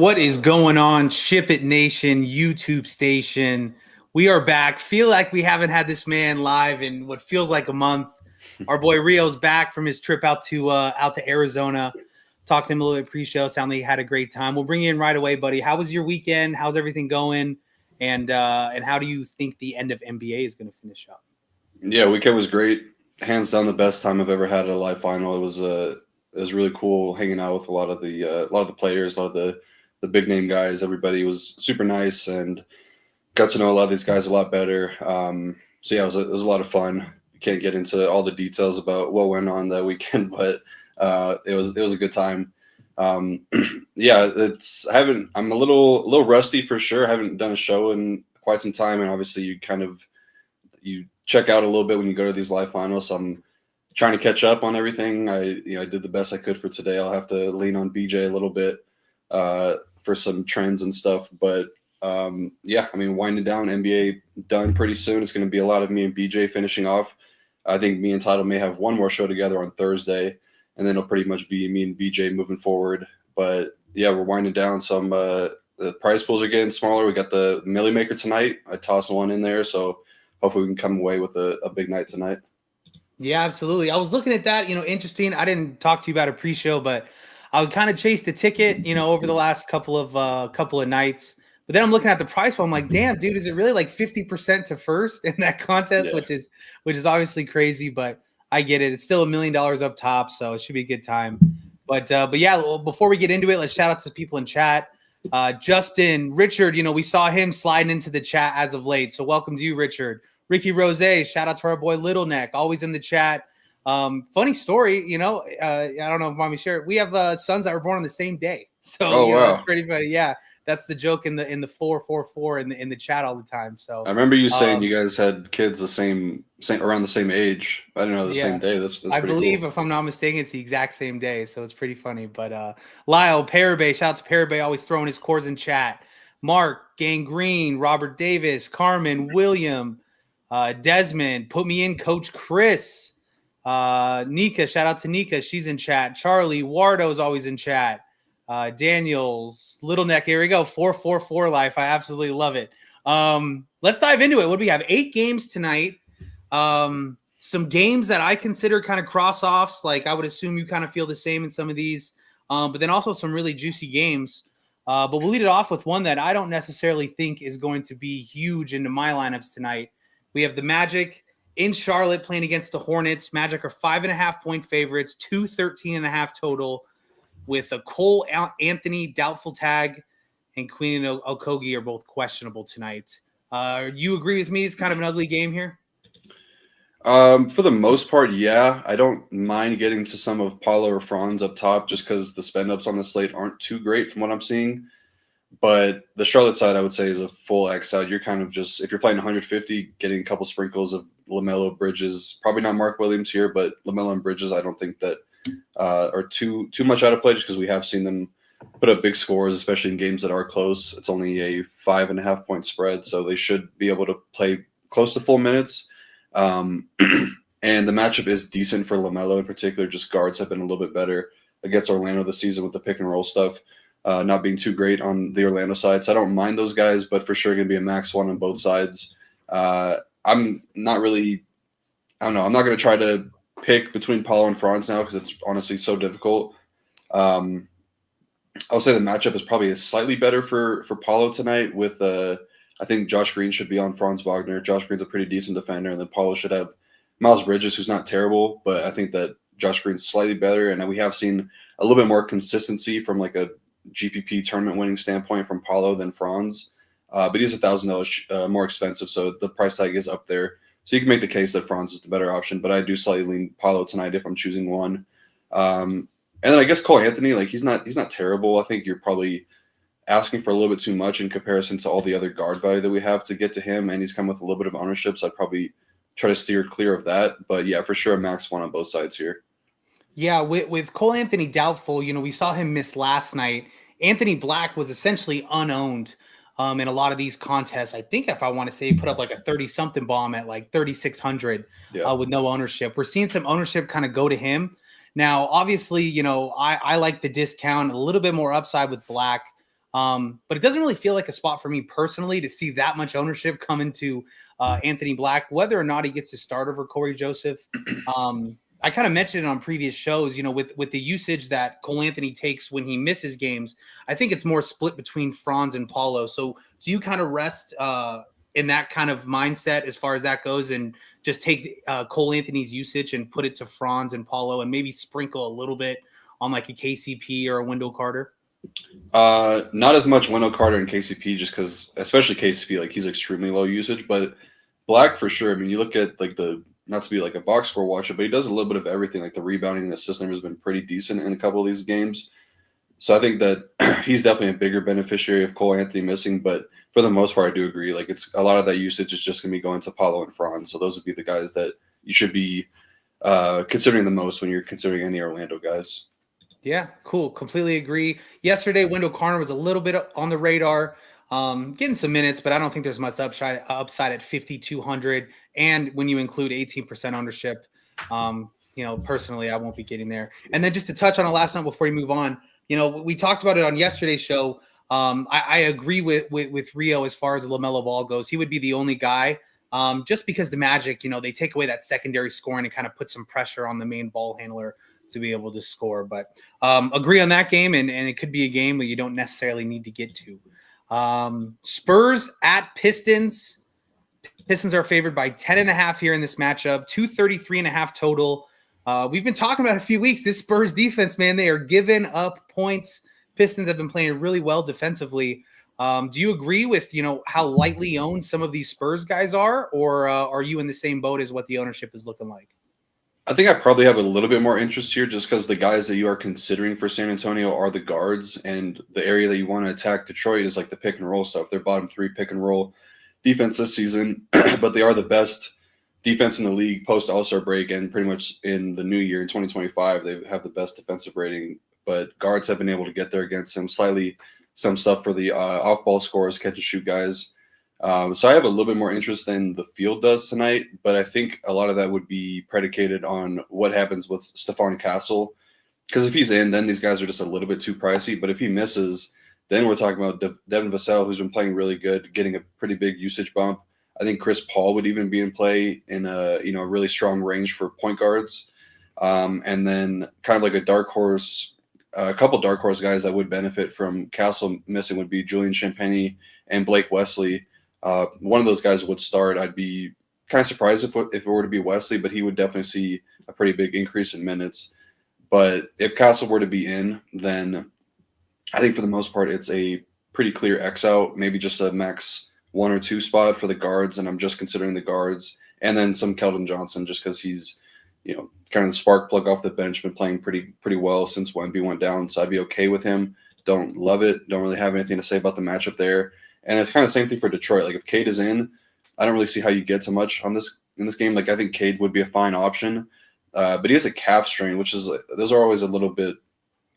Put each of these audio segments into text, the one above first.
What is going on, SHIPIT Nation YouTube station? We are back. Feel like we haven't had this man live in what feels like a month. Our boy Rio's back from his trip out to Arizona. Talked to him a little bit pre-show. Sounded like he had a great time. We'll bring you in right away, buddy. How was your weekend? How's everything going? And how do you think the end of NBA is going to finish up? Yeah, weekend was great. Hands down, the best time I've ever had at a live final. It was really cool hanging out with a lot of the players, a lot of the big name guys. Everybody was super nice and got to know a lot of these guys a lot better. So yeah, it was a lot of fun. Can't get into all the details about what went on that weekend, but it was a good time. Yeah, I'm a little rusty for sure. I haven't done a show in quite some time, and obviously you check out a little bit when you go to these live finals. So I'm trying to catch up on everything. I did the best I could for today. I'll have to lean on BJ a little bit for some trends and stuff, but yeah, I mean, winding down, NBA done pretty soon. It's going to be a lot of me and BJ finishing off. I think me and Title may have one more show together on Thursday, and then it'll pretty much be me and BJ moving forward. But yeah, we're winding down. Some the prize pools are getting smaller. We got the Millie Maker tonight. I tossed one in there, so hopefully we can come away with a big night tonight. Yeah, absolutely. I was looking at that. Interesting. I didn't talk to you about a pre-show, but I kind of chased the ticket, over the last couple of nights. But then I'm looking at the price pool. I'm like, damn, dude, is it really like 50% to first in that contest? Yeah. Which is obviously crazy, but I get it. It's still $1 million up top, so it should be a good time. But yeah, well, before we get into it, let's shout out to people in chat. Justin, Richard, we saw him sliding into the chat as of late. So welcome to you, Richard. Ricky Rose, shout out to our boy Little Neck, always in the chat. Funny story, I don't know if mommy shared. We have sons that were born on the same day, so wow. That's pretty funny. Yeah, that's the joke in the 444 in the chat all the time. So I remember you saying you guys had kids the same around the same age. I didn't know the same day. That's I believe cool. If I'm not mistaken, it's the exact same day, so it's pretty funny. But Lyle Parabay, shout out to Parabay, always throwing his cores in chat. Mark, Gangrene, Robert Davis, Carmen, William, Desmond, put me in, Coach Chris. Nika, shout out to Nika, she's in chat. Charlie Wardo's always in chat. Daniels, Little Neck, here we go. 444 life. I absolutely love it. Let's dive into it. What do we have? 8 games tonight. Some games that I consider kind of cross-offs. Like I would assume you kind of feel the same in some of these. But then also some really juicy games. But we'll lead it off with one that I don't necessarily think is going to be huge into my lineups tonight. We have the Magic in Charlotte playing against the Hornets. Magic are 5.5-point favorites, 213.5 total, with a Cole Anthony doubtful tag and Queen and Okogie are both questionable tonight. You agree with me? It's kind of an ugly game here. For the most part, yeah. I don't mind getting to some of Paulo or Franz up top just because the spend ups on the slate aren't too great from what I'm seeing. But the Charlotte side, I would say, is a full X side. You're kind of just, if you're playing 150, getting a couple sprinkles of LaMelo, Bridges, probably not Mark Williams here, but LaMelo and Bridges, I don't think that are too much out of play just because we have seen them put up big scores, especially in games that are close. It's only a 5.5-point spread, so they should be able to play close to full minutes. And the matchup is decent for LaMelo in particular. Just guards have been a little bit better against Orlando this season with the pick and roll stuff. Not being too great on the Orlando side. So I don't mind those guys, but for sure going to be a max one on both sides. I'm not really – I don't know. I'm not going to try to pick between Paulo and Franz now because it's honestly so difficult. I'll say the matchup is probably slightly better for Paulo tonight with I think Josh Green should be on Franz Wagner. Josh Green's a pretty decent defender, and then Paulo should have Miles Bridges, who's not terrible, but I think that Josh Green's slightly better, and we have seen a little bit more consistency from like a GPP tournament winning standpoint from Paulo than Franz, but he's $1,000 more expensive, so the price tag is up there. So you can make the case that Franz is the better option, but I do slightly lean Paulo tonight if I'm choosing one. And then I guess Cole Anthony, like he's not terrible. I think you're probably asking for a little bit too much in comparison to all the other guard value that we have to get to him, and he's come with a little bit of ownership, so I'd probably try to steer clear of that. But yeah, for sure, a max one on both sides here. Yeah, with Cole Anthony doubtful, we saw him miss last night. Anthony Black was essentially unowned in a lot of these contests. I think if I want to say he put up like a 30-something bomb at like 3,600 with no ownership. We're seeing some ownership kind of go to him. Now, obviously, I like the discount, a little bit more upside with Black. But it doesn't really feel like a spot for me personally to see that much ownership come into Anthony Black, whether or not he gets to start over Corey Joseph. I kind of mentioned it on previous shows, with the usage that Cole Anthony takes when he misses games, I think it's more split between Franz and Paulo. So do you kind of rest in that kind of mindset as far as that goes and just take Cole Anthony's usage and put it to Franz and Paulo and maybe sprinkle a little bit on like a KCP or a Wendell Carter? Not as much Wendell Carter and KCP, just because, especially KCP, like he's extremely low usage, but Black for sure. I mean, you look at like not to be like a box score watcher, but he does a little bit of everything. Like the rebounding and assist number has been pretty decent in a couple of these games. So I think that he's definitely a bigger beneficiary of Cole Anthony missing. But for the most part, I do agree. Like it's a lot of that usage is just going to be going to Paulo and Franz. So those would be the guys that you should be considering the most when you're considering any Orlando guys. Yeah, cool. Completely agree. Yesterday, Wendell Carter was a little bit on the radar, getting some minutes, but I don't think there's much upside at 5,200. And when you include 18% ownership, personally, I won't be getting there. And then just to touch on a last note before we move on, we talked about it on yesterday's show. I agree with Rio as far as the LaMelo Ball goes. He would be the only guy, just because the Magic, they take away that secondary scoring and kind of put some pressure on the main ball handler to be able to score. But agree on that game, and it could be a game that you don't necessarily need to get to. Spurs at Pistons. Pistons are favored by 10.5 here in this matchup, 233.5 total. We've been talking about it a few weeks. This Spurs defense, man, they are giving up points. Pistons have been playing really well defensively. Do you agree with, how lightly owned some of these Spurs guys are, or are you in the same boat as what the ownership is looking like? I think I probably have a little bit more interest here just because the guys that you are considering for San Antonio are the guards, and the area that you want to attack Detroit is like the pick and roll stuff. They're bottom 3 pick and roll defense this season, but they are the best defense in the league post All-Star break, and pretty much in the new year in 2025, they have the best defensive rating, but guards have been able to get there against them. Slightly some stuff for the off-ball scorers, catch and shoot guys. So I have a little bit more interest than the field does tonight, but I think a lot of that would be predicated on what happens with Stephon Castle. Because if he's in, then these guys are just a little bit too pricey. But if he misses, then we're talking about Devin Vassell, who's been playing really good, getting a pretty big usage bump. I think Chris Paul would even be in play in a really strong range for point guards. And then kind of like a couple dark horse guys that would benefit from Castle missing would be Julian Champagny and Blake Wesley. One of those guys would start. I'd be kind of surprised if it were to be Wesley, but he would definitely see a pretty big increase in minutes. But if Castle were to be in, then I think for the most part, it's a pretty clear X out, maybe just a max 1 or 2 spot for the guards. And I'm just considering the guards, and then some Keldon Johnson, just because he's, kind of the spark plug off the bench, been playing pretty well since Wemby went down. So I'd be okay with him. Don't love it. Don't really have anything to say about the matchup there. And it's kind of the same thing for Detroit. Like if Cade is in, I don't really see how you get to much in this game. Like I think Cade would be a fine option, but he has a calf strain, which is those are always a little bit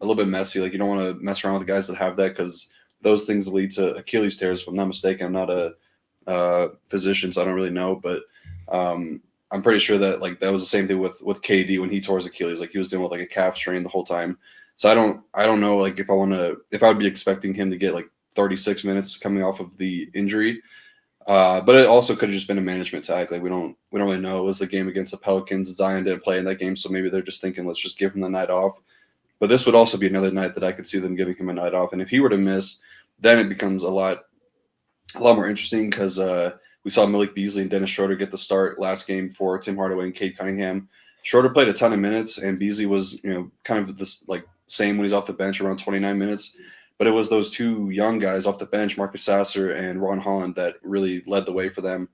messy. Like you don't want to mess around with the guys that have that, because those things lead to Achilles tears. If I'm not mistaken, I'm not a physician, so I don't really know, but I'm pretty sure that like that was the same thing with KD when he tore his Achilles. Like he was dealing with like a calf strain the whole time. So I don't know like if I would be expecting him to get like 36 minutes coming off of the injury. But it also could have just been a management tag. Like we don't really know. It was the game against the Pelicans. Zion didn't play in that game, so maybe they're just thinking, let's just give him the night off. But this would also be another night that I could see them giving him a night off. And if he were to miss, then it becomes a lot more interesting, because we saw Malik Beasley and Dennis Schroeder get the start last game for Tim Hardaway and Cade Cunningham. Schroeder played a ton of minutes, and Beasley was kind of this like same when he's off the bench, around 29 minutes. But it was those two young guys off the bench, Marcus Sasser and Ron Holland, that really led the way for them.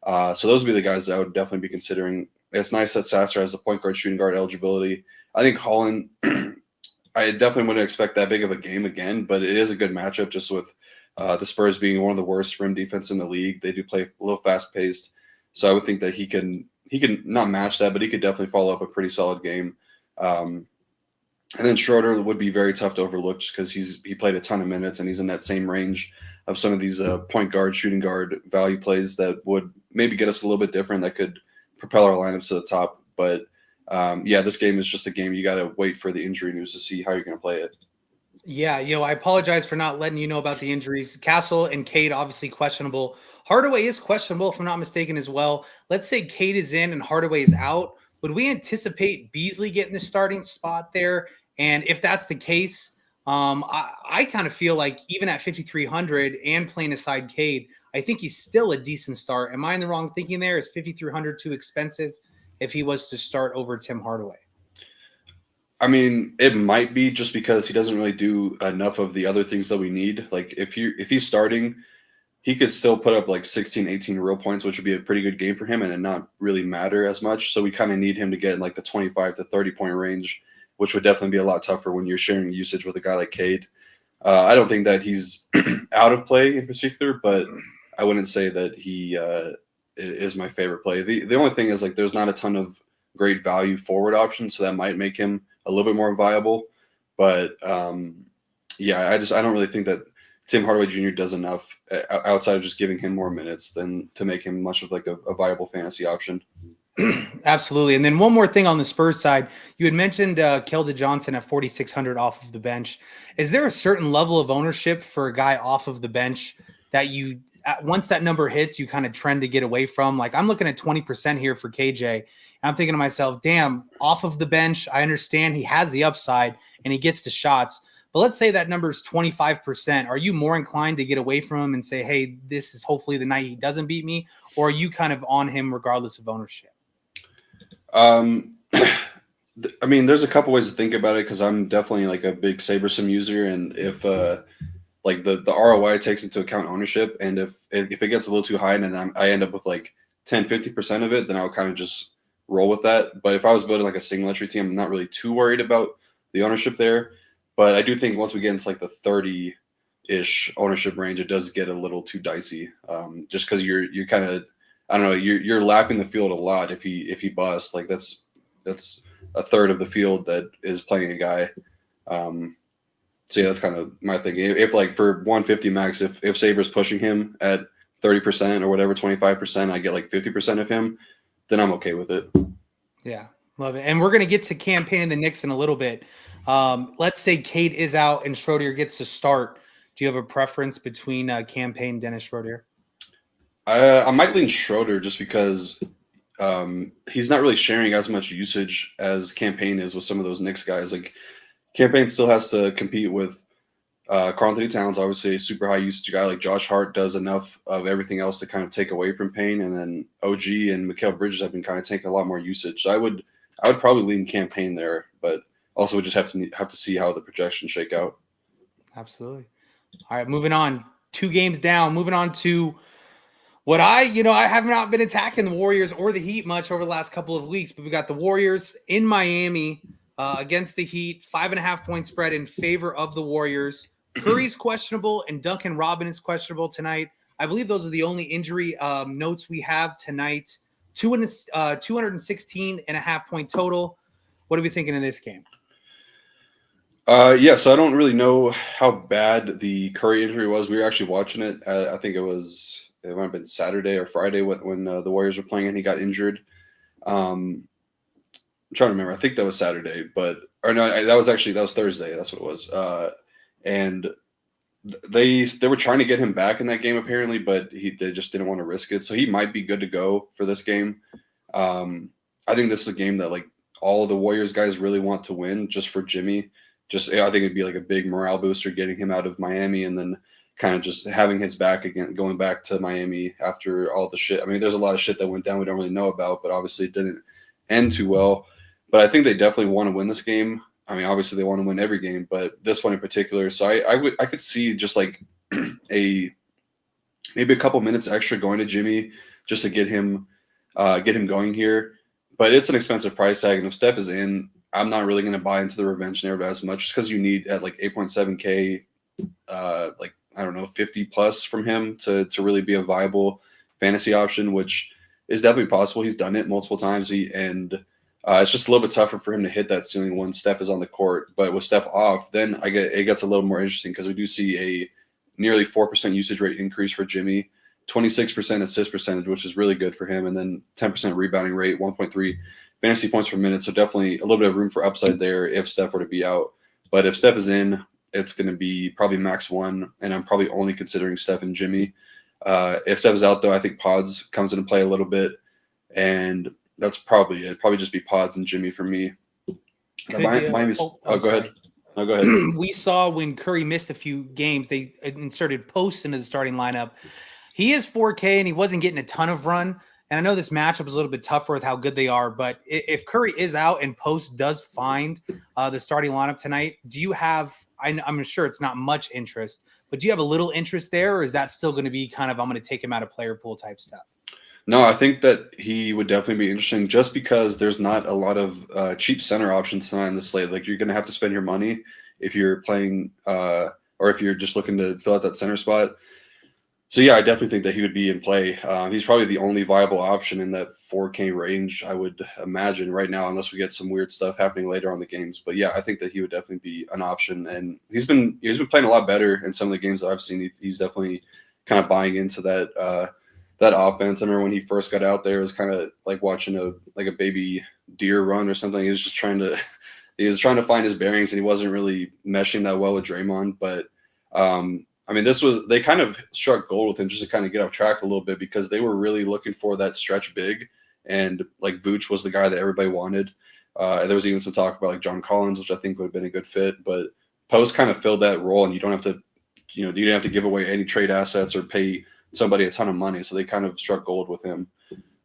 So those would be the guys that I would definitely be considering. It's nice that Sasser has the point guard, shooting guard eligibility. I think Holland, I definitely wouldn't expect that big of a game again, but it is a good matchup just with the Spurs being one of the worst rim defense in the league. They do play a little fast-paced. So I would think that he can not match that, but he could definitely follow up a pretty solid game. And then Schroeder would be very tough to overlook just because he played a ton of minutes, and he's in that same range of some of these point guard, shooting guard value plays that would maybe get us a little bit different, that could propel our lineups to the top. But this game is just a game you got to wait for the injury news to see how you're going to play it. Yeah, I apologize for not letting you know about the injuries. Castle and Cade obviously questionable. Hardaway is questionable, if I'm not mistaken, as well. Let's say Cade is in and Hardaway is out. Would we anticipate Beasley getting the starting spot there? And if that's the case, I kind of feel like even at 5,300 and playing aside Cade, I think he's still a decent start. Am I in the wrong thinking there? Is 5,300 too expensive if he was to start over Tim Hardaway? I mean, it might be just because he doesn't really do enough of the other things that we need. Like if he's starting, he could still put up like 16, 18 real points, which would be a pretty good game for him and it not really matter as much. So we kind of need him to get in like the 25 to 30 point range, which would definitely be a lot tougher when you're sharing usage with a guy like Cade. I don't think that he's out of play in particular, but I wouldn't say that he is my favorite play. The only thing is like there's not a ton of great value forward options, so that might make him a little bit more viable. But yeah, I don't really think that Tim Hardaway Jr. does enough outside of just giving him more minutes than to make him much of like a viable fantasy option. Absolutely. And then one more thing on the Spurs side, you had mentioned Keldon Johnson at 4,600 off of the bench. Is there a certain level of ownership for a guy off of the bench that you, once that number hits, you kind of trend to get away from? Like I'm looking at 20% here for KJ. And I'm thinking to myself, damn, off of the bench, I understand he has the upside and he gets the shots. But let's say that number is 25%. Are you more inclined to get away from him and say, hey, this is hopefully the night he doesn't beat me? Or are you kind of on him regardless of ownership? I mean, there's a couple ways to think about it because I'm definitely like a big SaberSim user, and if like the ROI takes into account ownership, and if it gets a little too high and then I end up with like 10-50% of it, then I'll kind of just roll with that. But if I was building like a single entry team, I'm not really too worried about the ownership there. But I do think once we get into like the 30-ish ownership range, it does get a little too dicey. Just because you're kind of, I don't know, you're lapping the field a lot if he busts. Like that's a third of the field that is playing a guy. So yeah, that's kind of my thing. If like for 150 max, if Saber's pushing him at 30% or whatever, 25%, I get like 50% of him, then I'm okay with it. Yeah, love it. And we're gonna get to campaign in the Knicks in a little bit. Let's say Cade is out and Schroeder gets to start. Do you have a preference between campaign Dennis Schroeder? I might lean Schroeder just because he's not really sharing as much usage as campaign is with some of those Knicks guys. Like campaign still has to compete with Karl-Anthony Towns, obviously a super high usage guy. Like Josh Hart does enough of everything else to kind of take away from Payne, and then OG and Mikal Bridges have been kind of taking a lot more usage. So I would probably lean campaign there, but also we just have to see how the projections shake out. Absolutely. All right, moving on. 2 games down. Moving on to what I have not been attacking the Warriors or the Heat much over the last couple of weeks, but we got the Warriors in Miami against the Heat, 5.5 point spread in favor of the Warriors. Curry's questionable and Duncan Robin is questionable tonight. I believe those are the only injury notes we have tonight. 216.5 point total. What are we thinking in this game? Yeah, so I don't really know how bad the Curry injury was. We were actually watching it. I think it might have been Saturday or Friday when the Warriors were playing and he got injured. I'm trying to remember. I think that was Saturday, that was Thursday. That's what it was. And they were trying to get him back in that game apparently, but they just didn't want to risk it. So he might be good to go for this game. I think this is a game that like all of the Warriors guys really want to win just for Jimmy. I think it'd be like a big morale booster getting him out of Miami and then kind of just having his back again, going back to Miami after all the shit. I mean, there's a lot of shit that went down we don't really know about, but obviously it didn't end too well. But I think they definitely want to win this game. I mean, obviously they want to win every game, but this one in particular. So I could see just like maybe a couple minutes extra going to Jimmy just to get him going here. But it's an expensive price tag, and if Steph is in, I'm not really going to buy into the revenge narrative as much, just because you need at like 8.7K, like I don't know, 50 plus from him to really be a viable fantasy option, which is definitely possible. He's done it multiple times, it's just a little bit tougher for him to hit that ceiling when Steph is on the court. But with Steph off, then it gets a little more interesting because we do see a nearly 4% usage rate increase for Jimmy, 26% assist percentage, which is really good for him, and then 10% rebounding rate, 1.3 fantasy points per minute. So definitely a little bit of room for upside there if Steph were to be out. But if Steph is in, it's going to be probably max 1, and I'm probably only considering Steph and Jimmy. If Steph's out, though, I think Pods comes into play a little bit, and that's probably it. Probably just be Pods and Jimmy for me. Miami's. Go ahead. No, go ahead. We saw when Curry missed a few games, they inserted Post into the starting lineup. He is 4K, and he wasn't getting a ton of run. And I know this matchup is a little bit tougher with how good they are, but if Curry is out and Post does find the starting lineup tonight, do you have – I'm sure it's not much interest, but do you have a little interest there, or is that still going to be kind of I'm going to take him out of player pool type stuff? No, I think that he would definitely be interesting just because there's not a lot of cheap center options tonight in the slate. Like, you're going to have to spend your money if you're playing or if you're just looking to fill out that center spot. So, yeah, I definitely think that he would be in play. He's probably the only viable option in that 4K range, I would imagine, right now, unless we get some weird stuff happening later on the games. But, yeah, I think that he would definitely be an option. And he's been playing a lot better in some of the games that I've seen. He's definitely kind of buying into that that offense. I remember when he first got out there, it was kind of like watching a baby deer run or something. He was just trying to find his bearings, and he wasn't really meshing that well with Draymond. But I mean, they kind of struck gold with him just to kind of get off track a little bit, because they were really looking for that stretch big, and like Vooch was the guy that everybody wanted. There was even some talk about like John Collins, which I think would have been a good fit, but Post kind of filled that role, and you don't have to give away any trade assets or pay somebody a ton of money. So they kind of struck gold with him.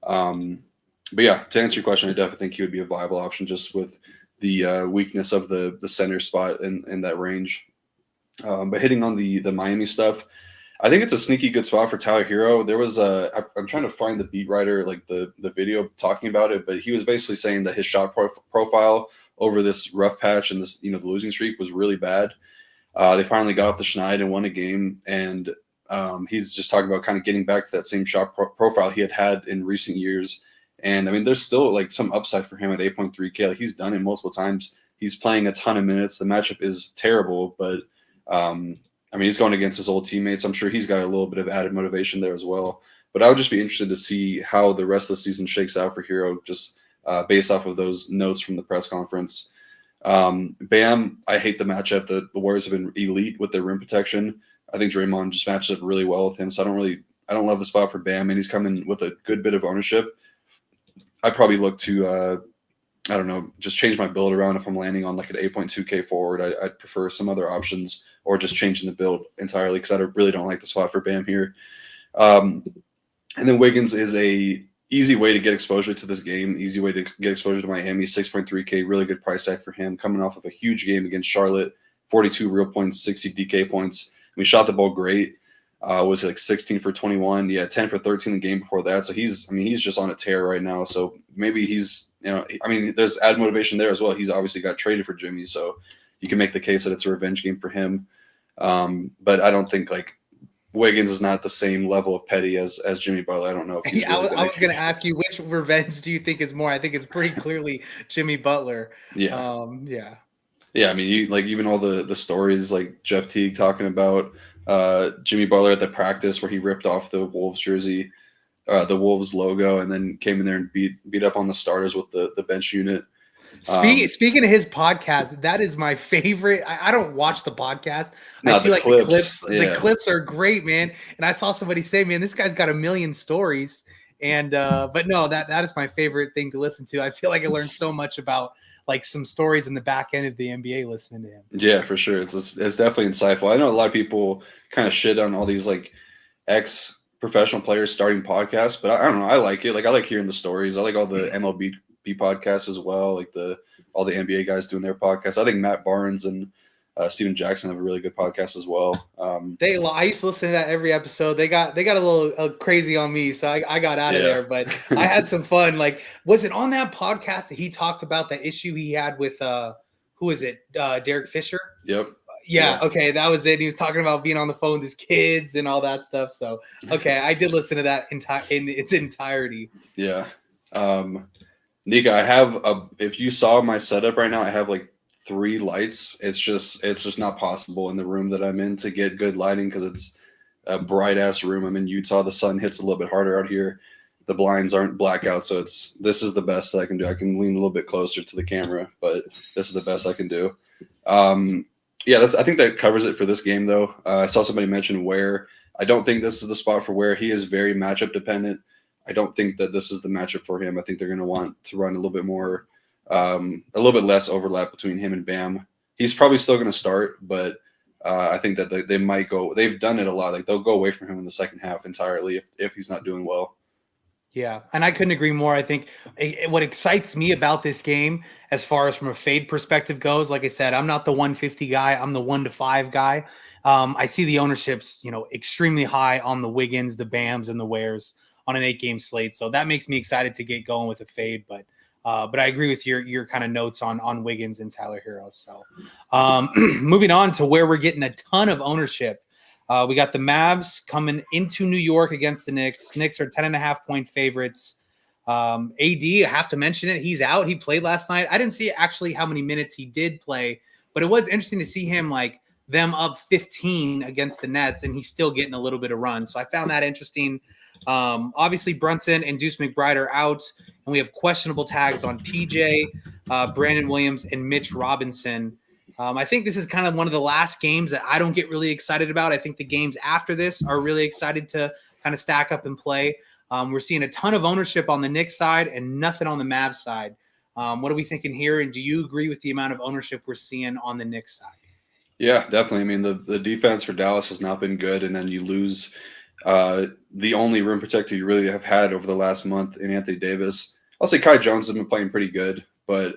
But yeah, to answer your question, I definitely think he would be a viable option just with the weakness of the center spot in that range. But hitting on the Miami stuff, I think it's a sneaky good spot for Tyler Hero. There was I'm trying to find the beat writer, like the video talking about it, but he was basically saying that his shot profile over this rough patch and this, the losing streak was really bad. They finally got off the schneid and won a game, and he's just talking about kind of getting back to that same shot profile he had in recent years. And I mean, there's still like some upside for him at 8.3K. Like, he's done it multiple times. He's playing a ton of minutes. The matchup is terrible, but I mean, he's going against his old teammates. I'm sure he's got a little bit of added motivation there as well. But I would just be interested to see how the rest of the season shakes out for Hero, just based off of those notes from the press conference. Bam, I hate the matchup. The Warriors have been elite with their rim protection. I think Draymond just matches up really well with him. So I don't love the spot for Bam, and he's coming with a good bit of ownership. I'd probably look to, just change my build around if I'm landing on like an 8.2K forward. I'd prefer some other options, or just changing the build entirely, because I really don't like the spot for Bam here. And then Wiggins is a easy way to get exposure to this game, easy way to get exposure to Miami. 6.3K, really good price tag for him, coming off of a huge game against Charlotte, 42 real points, 60 DK points. We shot the ball great. Was it like 16 for 21? Yeah, 10 for 13 the game before that. So he's just on a tear right now. So maybe he's, there's added motivation there as well. He's obviously got traded for Jimmy, so you can make the case that it's a revenge game for him. But I don't think like Wiggins is not the same level of petty as Jimmy Butler. I don't know if he's I was going to ask you, which revenge do you think is more? I think it's pretty clearly Jimmy Butler. Yeah. Yeah. I mean, even all the stories like Jeff Teague talking about Jimmy Butler at the practice where he ripped off the Wolves jersey, the Wolves logo, and then came in there and beat up on the starters with the bench unit. Speaking of his podcast, that is my favorite. I don't watch the podcast. I see the like clips. the clips. The clips are great, man. And I saw somebody say, man, this guy's got 1 million stories. And but no, that is my favorite thing to listen to. I feel like I learned so much about like some stories in the back end of the NBA listening to him. Yeah, for sure. It's definitely insightful. I know a lot of people kind of shit on all these like ex-professional players starting podcasts, but I don't know. I like it. Like, I like hearing the stories. I like all the MLB podcasts as well, like all the NBA guys doing their podcasts. I think Matt Barnes and Steven Jackson have a really good podcast as well. I used to listen to that every episode. They got a little crazy on me, so I got out of there. But I had some fun. Like, was it on that podcast that he talked about the issue he had with who is it? Derek Fisher? Yep. Yeah. Okay, that was it. He was talking about being on the phone with his kids and all that stuff. So okay, I did listen to that in its entirety. Yeah. Nika, I have if you saw my setup right now, I have like 3 lights. It's just not possible in the room that I'm in to get good lighting, because it's a bright ass room. I'm in Utah. The sun hits a little bit harder out here. The blinds aren't blackout, so this is the best that I can do. I can lean a little bit closer to the camera, but this is the best I can do. Yeah, I think that covers it for this game, though. I saw somebody mention Ware. I don't think this is the spot for Ware. He is very matchup dependent. I don't think that this is the matchup for him. I think they're going to want to run a little bit more, a little bit less overlap between him and Bam. He's probably still going to start, but I think that they might go. They've done it a lot. Like they'll go away from him in the second half entirely if he's not doing well. Yeah, and I couldn't agree more. I think what excites me about this game, as far as from a fade perspective goes, like I said, I'm not the 150 guy. I'm the 1 to 5 guy. I see the ownerships, extremely high on the Wiggins, the Bams, and the Wares on an 8-game slate. So that makes me excited to get going with a fade. But I agree with your kind of notes on Wiggins and Tyler Hero. So moving on to where we're getting a ton of ownership. We got the Mavs coming into New York against the Knicks. Knicks are 10.5-point favorites. AD, I have to mention it. He's out. He played last night. I didn't see actually how many minutes he did play, but it was interesting to see him like them up 15 against the Nets, and he's still getting a little bit of run. So I found that interesting. Obviously, Brunson and Deuce McBride are out, and we have questionable tags on PJ, Brandon Williams, and Mitch Robinson. I think this is kind of one of the last games that I don't get really excited about. I think the games after this are really excited to kind of stack up and play. We're seeing a ton of ownership on the Knicks side and nothing on the Mavs side. What are we thinking here? And do you agree with the amount of ownership we're seeing on the Knicks side? Yeah, definitely. I mean, the defense for Dallas has not been good, and then you lose the only rim protector you really have had over the last month in Anthony Davis. I'll say Kai Jones has been playing pretty good, but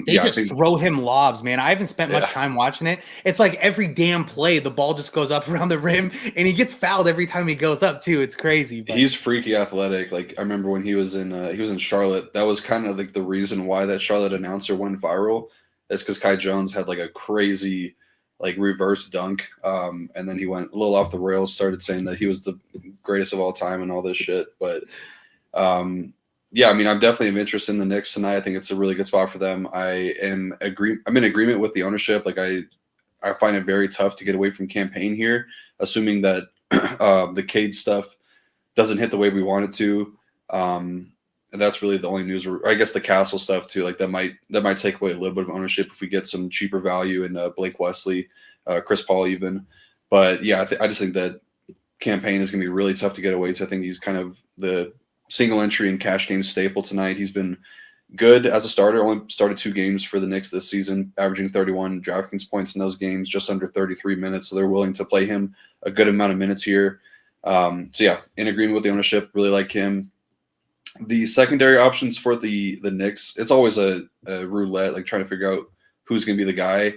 they just throw him lobs, man. I haven't spent much time watching it. It's like every damn play, the ball just goes up around the rim, and he gets fouled every time he goes up too. It's crazy. But he's freaky athletic. Like I remember when he was in Charlotte, that was kind of like the reason why that Charlotte announcer went viral. It's because Kai Jones had like a crazy like reverse dunk, and then he went a little off the rails, started saying that he was the greatest of all time and all this shit. But yeah, I mean, I'm definitely interested in the Knicks tonight. I think it's a really good spot for them. I'm in agreement with the ownership. Like I find it very tough to get away from campaign here, assuming that the Cade stuff doesn't hit the way we want it to. And that's really the only news. I guess the Castle stuff too. Like that might take away a little bit of ownership if we get some cheaper value in Blake Wesley, Chris Paul even. But yeah, I just think that campaign is going to be really tough to get away to. I think he's kind of the single entry and cash game staple tonight. He's been good as a starter. Only started 2 games for the Knicks this season, averaging 31 DraftKings points in those games, just under 33 minutes. So they're willing to play him a good amount of minutes here. So yeah, in agreement with the ownership, really like him. The secondary options for the Knicks, it's always a roulette, like trying to figure out who's going to be the guy.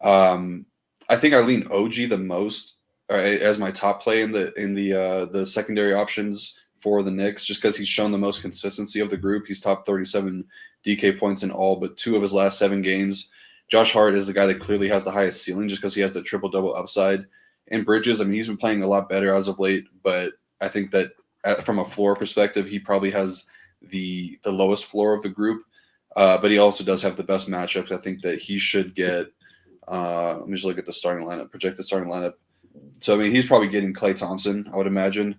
I think I lean OG the most as my top play in the secondary options for the Knicks, just because he's shown the most consistency of the group. He's top 37 DK points in all but 2 of his last 7 games. Josh Hart is the guy that clearly has the highest ceiling just because he has the triple-double upside. And Bridges, I mean, he's been playing a lot better as of late, but I think that from a floor perspective, he probably has the lowest floor of the group. But he also does have the best matchups. I think that he should get let me just look at the starting lineup, projected starting lineup. So, I mean, he's probably getting Klay Thompson, I would imagine.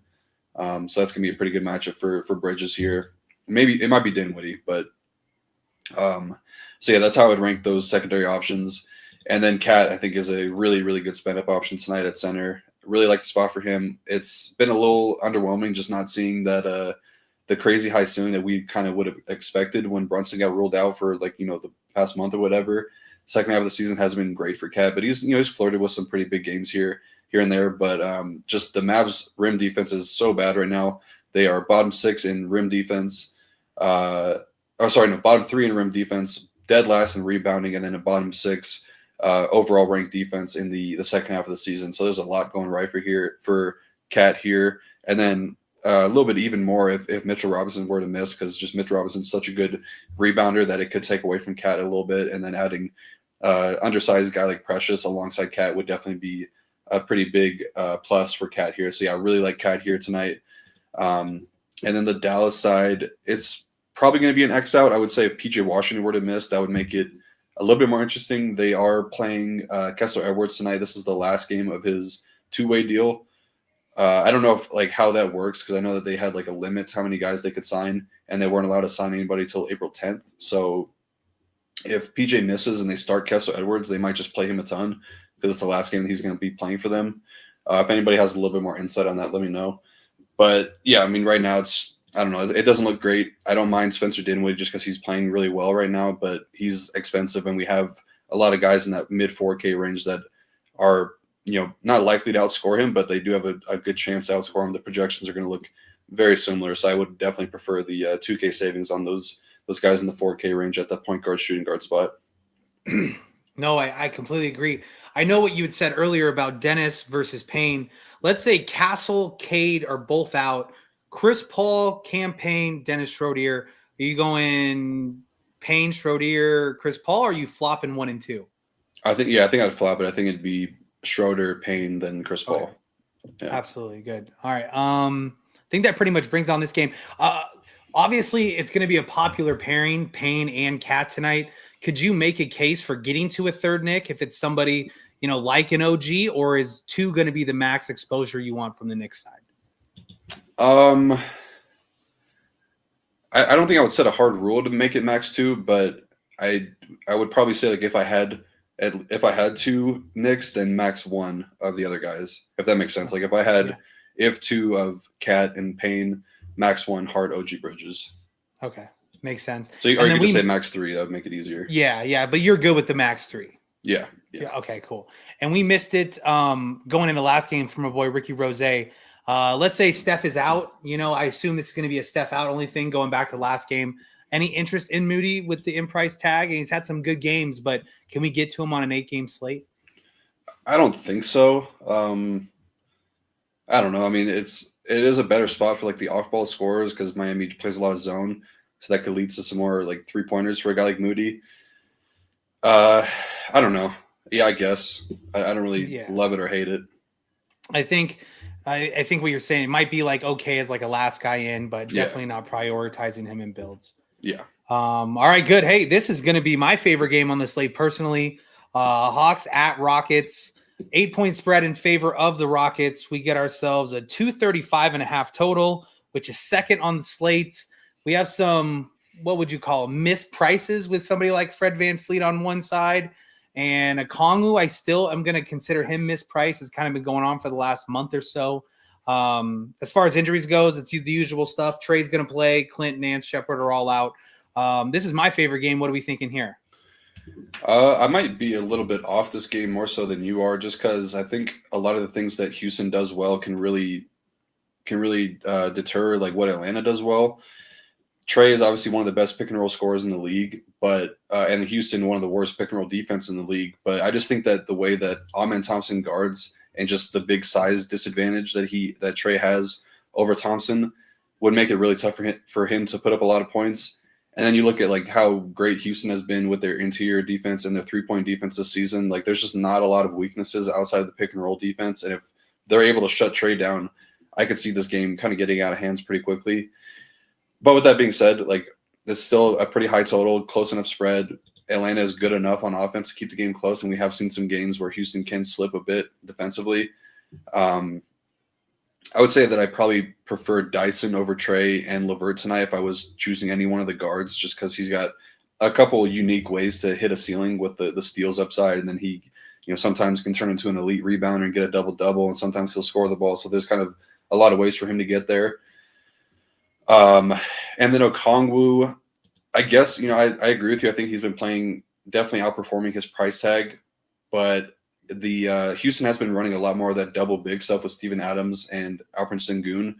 So that's going to be a pretty good matchup for Bridges here. Maybe it might be Dinwiddie, but so yeah, that's how I would rank those secondary options. And then Cat, I think, is a really, really good spend up option tonight at center. Really like the spot for him. It's been a little underwhelming just not seeing that the crazy high ceiling that we kind of would have expected when Brunson got ruled out for the past month or whatever. Second half of the season hasn't been great for Cat, but he's flirted with some pretty big games here and there. But just the Mavs rim defense is so bad right now. They are bottom 6 in rim defense. Bottom 3 in rim defense, dead last in rebounding, and then a bottom 6 overall ranked defense in the second half of the season. So there's a lot going right for Cat here. And then a little bit even more if Mitchell Robinson were to miss, because just Mitchell Robinson's such a good rebounder that it could take away from Cat a little bit. And then adding undersized guy like Precious alongside Cat would definitely be a pretty big plus for Cat here. So yeah, I really like Cat here tonight. And then the Dallas side, it's probably going to be an X out. I would say if PJ Washington were to miss, that would make it a little bit more interesting. They are playing Kessler Edwards tonight. This is the last game of his 2-way deal. I don't know if how that works, because I know that they had a limit to how many guys they could sign, and they weren't allowed to sign anybody till April 10th. So if PJ misses and they start Kessler Edwards, they might just play him a ton because it's the last game that he's going to be playing for them. If anybody has a little bit more insight on that, let me know. But yeah, I mean, right now I don't know. It doesn't look great. I don't mind Spencer Dinwiddie just because he's playing really well right now, but he's expensive, and we have a lot of guys in that mid 4K range that are, not likely to outscore him, but they do have a good chance to outscore him. The projections are going to look very similar, so I would definitely prefer the 2K savings on those guys in the 4K range at that point guard, shooting guard spot. No, I completely agree. I know what you had said earlier about Dennis versus Payne. Let's say Castle, Cade are both out. Chris Paul, Cam Payne, Dennis Schroeder. Are you going Payne, Schroeder, Chris Paul, or are you flopping 1 and 2? I think I'd flop it. I think it'd be Schroeder, Payne, then Chris Paul. Okay. Yeah. Absolutely. Good. All right. I think that pretty much brings on this game. Obviously, it's going to be a popular pairing, Payne and Cat tonight. Could you make a case for getting to a third Nick if it's somebody, like an OG, or is 2 going to be the max exposure you want from the Knicks side? I don't think I would set a hard rule to make it max 2, but I would probably say like if I had 2 Knicks, then max 1 of the other guys, if that makes sense. Like if I had if 2 of Cat and Payne, max 1 hard OG Bridges. Okay, makes sense. So you could just say max 3. That would make it easier. Yeah, but you're good with the max 3. Yeah. Okay, cool. And we missed it going into last game from our boy Ricky Rose. Let's say Steph is out. I assume this is going to be a Steph out only thing going back to last game. Any interest in Moody with the in price tag? And he's had some good games, but can we get to him on an 8-game slate? I don't think so. I don't know. I mean, it is a better spot for like the off-ball scorers because Miami plays a lot of zone, so that could lead to some more like 3-pointers for a guy like Moody. I don't know. Yeah, I guess I don't really love it or hate it. I think what you're saying, it might be like okay as like a last guy in, but definitely not prioritizing him in builds. Yeah. All right, good. Hey, this is going to be my favorite game on the slate personally. Hawks at Rockets, 8-point spread in favor of the Rockets. We get ourselves a 235.5 total, which is second on the slate. We have some, what would you call them, misprices with somebody like Fred VanVleet on one side. And Okongwu, I still am going to consider him mispriced. It's kind of been going on for the last month or so. As far as injuries goes, it's the usual stuff. Trey's going to play. Clint, Nance, Shepard are all out. This is my favorite game. What are we thinking here? I might be a little bit off this game more so than you are, just because I think a lot of the things that Houston does well can really deter like what Atlanta does well. Trey is obviously one of the best pick and roll scorers in the league, but and Houston one of the worst pick and roll defense in the league. But I just think that the way that Amen Thompson guards and just the big size disadvantage that Trey has over Thompson would make it really tough for him to put up a lot of points. And then you look at like how great Houston has been with their interior defense and their 3-point defense this season. Like there's just not a lot of weaknesses outside of the pick and roll defense. And if they're able to shut Trey down, I could see this game kind of getting out of hands pretty quickly. But with that being said, like this is still a pretty high total, close enough spread. Atlanta is good enough on offense to keep the game close, and we have seen some games where Houston can slip a bit defensively. I would say that I probably prefer Dyson over Trey and LeVert tonight if I was choosing any one of the guards, just because he's got a couple unique ways to hit a ceiling with the steals upside, and then he sometimes can turn into an elite rebounder and get a double-double, and sometimes he'll score the ball. So there's kind of a lot of ways for him to get there. And then Okongwu, I guess, I agree with you. I think he's been playing, definitely outperforming his price tag, but the Houston has been running a lot more of that double big stuff with Steven Adams and Alperen Sengun,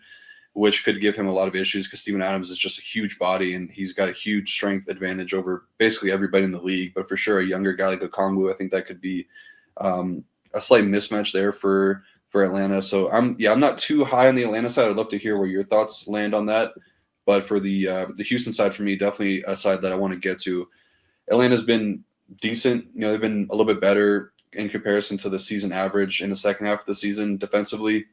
which could give him a lot of issues because Steven Adams is just a huge body and he's got a huge strength advantage over basically everybody in the league. But for sure, a younger guy like Okongwu, I think that could be a slight mismatch there for Atlanta. So I'm not too high on the Atlanta side. I'd love to hear where your thoughts land on that. But for the Houston side, for me, definitely a side that I want to get to. Atlanta's been decent. They've been a little bit better in comparison to the season average in the second half of the season defensively,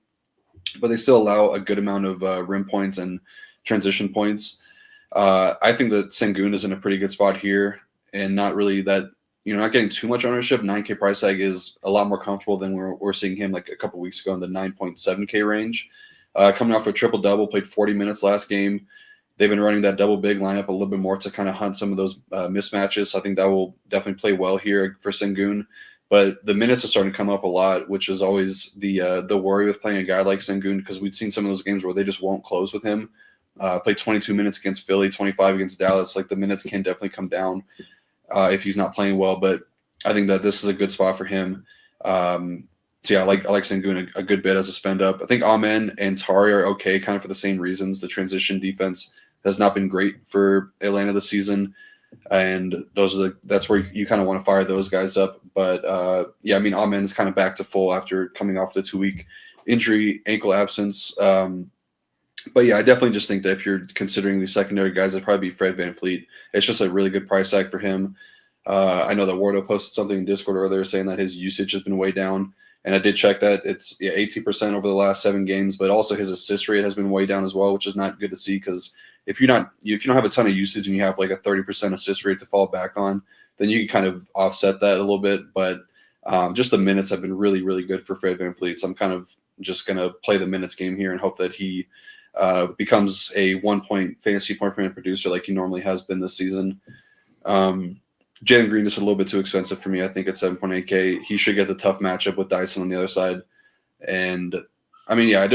but they still allow a good amount of rim points and transition points. I think that Sengun is in a pretty good spot here and not really that, not getting too much ownership. 9K price tag is a lot more comfortable than we're seeing him like a couple weeks ago in the 9.7K range. Coming off a triple-double, played 40 minutes last game. they've been running that double big lineup a little bit more to kind of hunt some of those mismatches. So I think that will definitely play well here for Sengun. But the minutes are starting to come up a lot, which is always the worry with playing a guy like Sengun, because we've seen some of those games where they just won't close with him. Played 22 minutes against Philly, 25 against Dallas. Like, the minutes can definitely come down if he's not playing well. But I think that this is a good spot for him. So yeah, I like Sengun a good bit as a spend up. I think Amen and Tari are okay, kind of for the same reasons. The transition defense has not been great for Atlanta this season, and that's where you kind of want to fire those guys up. But yeah, I mean, Amen is kind of back to full after coming off the 2-week injury, ankle absence. But yeah, I definitely just think that if you're considering the secondary guys, it'd probably be Fred VanVleet. It's just a really good price tag for him. I know that Wardo posted something in Discord earlier saying that his usage has been way down. And I did check that. It's 18% over the last 7 games, but also his assist rate has been way down as well, which is not good to see, because if you don't have a ton of usage and you have like a 30% assist rate to fall back on, then you can kind of offset that a little bit. But just the minutes have been really, really good for Fred VanVleet. So I'm kind of just going to play the minutes game here and hope that he becomes a 1-point fantasy point per minute producer like he normally has been this season. Jalen Green is a little bit too expensive for me. I think at 7.8K, he should get the tough matchup with Dyson on the other side. And I mean, yeah,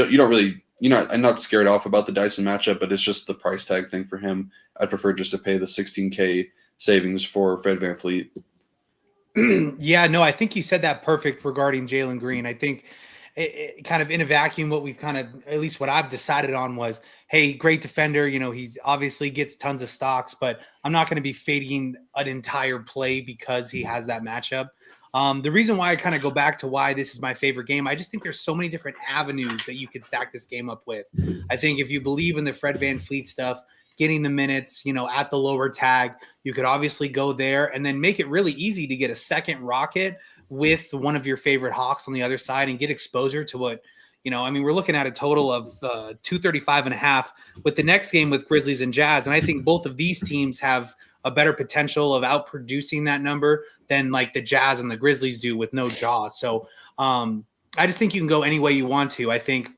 I'm not scared off about the Dyson matchup, but it's just the price tag thing for him. I'd prefer just to pay the 16K savings for Fred VanVleet. Yeah, no, I think you said that perfect regarding Jalen Green. I think it kind of in a vacuum, what we've kind of, at least what I've decided on was, hey, great defender. He's obviously gets tons of stocks, but I'm not going to be fading an entire play because he has that matchup. The reason why I kind of go back to why this is my favorite game, I just think there's so many different avenues that you could stack this game up with. I think if you believe in the Fred VanVleet stuff, getting the minutes, at the lower tag, you could obviously go there and then make it really easy to get a second Rocket with one of your favorite Hawks on the other side and get exposure to what, we're looking at a total of 235.5 with the next game with Grizzlies and Jazz. And I think both of these teams have a better potential of outproducing that number than like the Jazz and the Grizzlies do with no jaw. So I just think you can go any way you want to. I think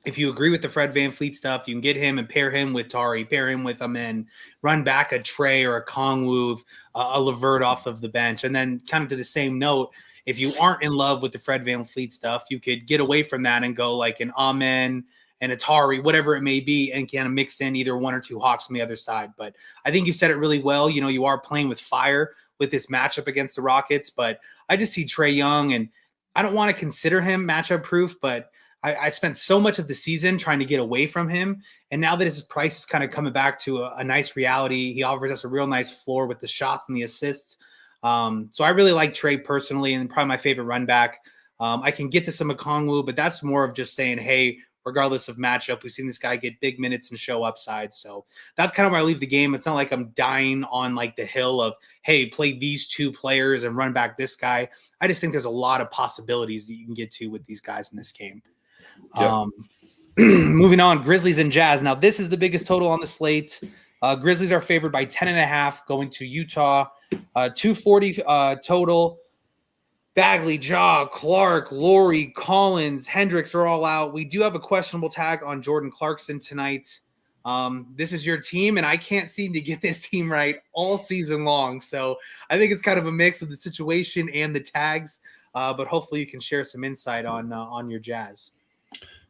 if you agree with the Fred VanVleet stuff, you can get him and pair him with Tari, pair him with Amen, run back a Trey or a Kongwu, a Levert off of the bench. And then kind of to the same note, if you aren't in love with the Fred VanVleet stuff, you could get away from that and go like an Amen and Atari, whatever it may be, and kind of mix in either one or two Hawks on the other side. But I think you said it really well. You are playing with fire with this matchup against the Rockets, but I just see Trae Young, and I don't want to consider him matchup proof, but I spent so much of the season trying to get away from him. And now that his price is kind of coming back to a nice reality, he offers us a real nice floor with the shots and the assists. So I really like Trey personally, and probably my favorite run back. I can get to some Okongwu, but that's more of just saying, hey, regardless of matchup, we've seen this guy get big minutes and show upside. So that's kind of where I leave the game. It's not like I'm dying on like the hill of, hey, play these two players and run back this guy. I just think there's a lot of possibilities that you can get to with these guys in this game. Yeah. Moving on, Grizzlies and Jazz. Now, this is the biggest total on the slate. Grizzlies are favored by 10.5 going to Utah. 240 total. Bagley, Jaw, Clark, Laurie, Collins, Hendricks are all out. We do have a questionable tag on Jordan Clarkson tonight. This is your team, and I can't seem to get this team right all season long. So I think it's kind of a mix of the situation and the tags, but hopefully you can share some insight on your Jazz.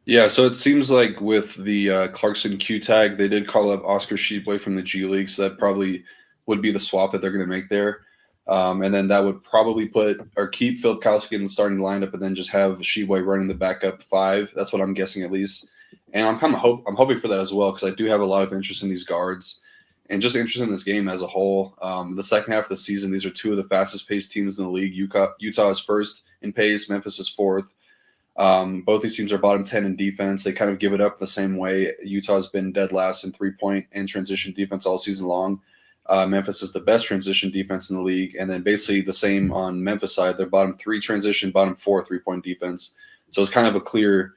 Yeah, so it seems like with the Clarkson Q tag, they did call up Oscar Tshiebwe from the G League, so that probably would be the swap that they're going to make there. And then that would probably keep Filipkowski in the starting lineup and then just have Tshiebwe running the backup 5. That's what I'm guessing at least. And I'm hoping for that as well, because I do have a lot of interest in these guards and just interest in this game as a whole. The second half of the season, these are two of the fastest paced teams in the league. Utah is first in pace. Memphis is fourth. Both these teams are bottom 10 in defense. They kind of give it up the same way. Utah's been dead last in 3-point and transition defense all season long. Memphis is the best transition defense in the league. And then basically the same on Memphis side. They're bottom 3 transition, bottom 4 3-point defense. So it's kind of a clear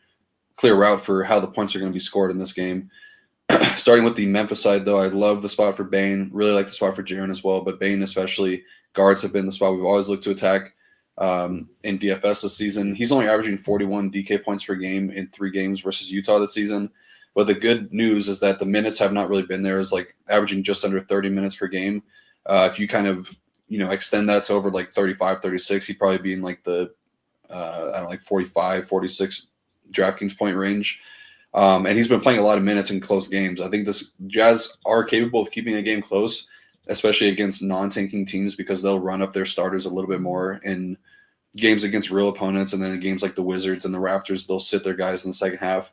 route for how the points are going to be scored in this game. Starting with the Memphis side, though, I love the spot for Bane. Really like the spot for Jaren as well. But Bane especially, guards have been the spot we've always looked to attack. In DFS this season. He's only averaging 41 DK points per game in 3 games versus Utah this season. But the good news is that the minutes have not really been there. Is like averaging just under 30 minutes per game. If you kind of, extend that to over like 35, 36, he'd probably be in like the, I don't know, like 45, 46 DraftKings point range. And he's been playing a lot of minutes in close games. I think this Jazz are capable of keeping a game close, especially against non-tanking teams, because they'll run up their starters a little bit more in games against real opponents. And then in games like the Wizards and the Raptors, they'll sit their guys in the second half.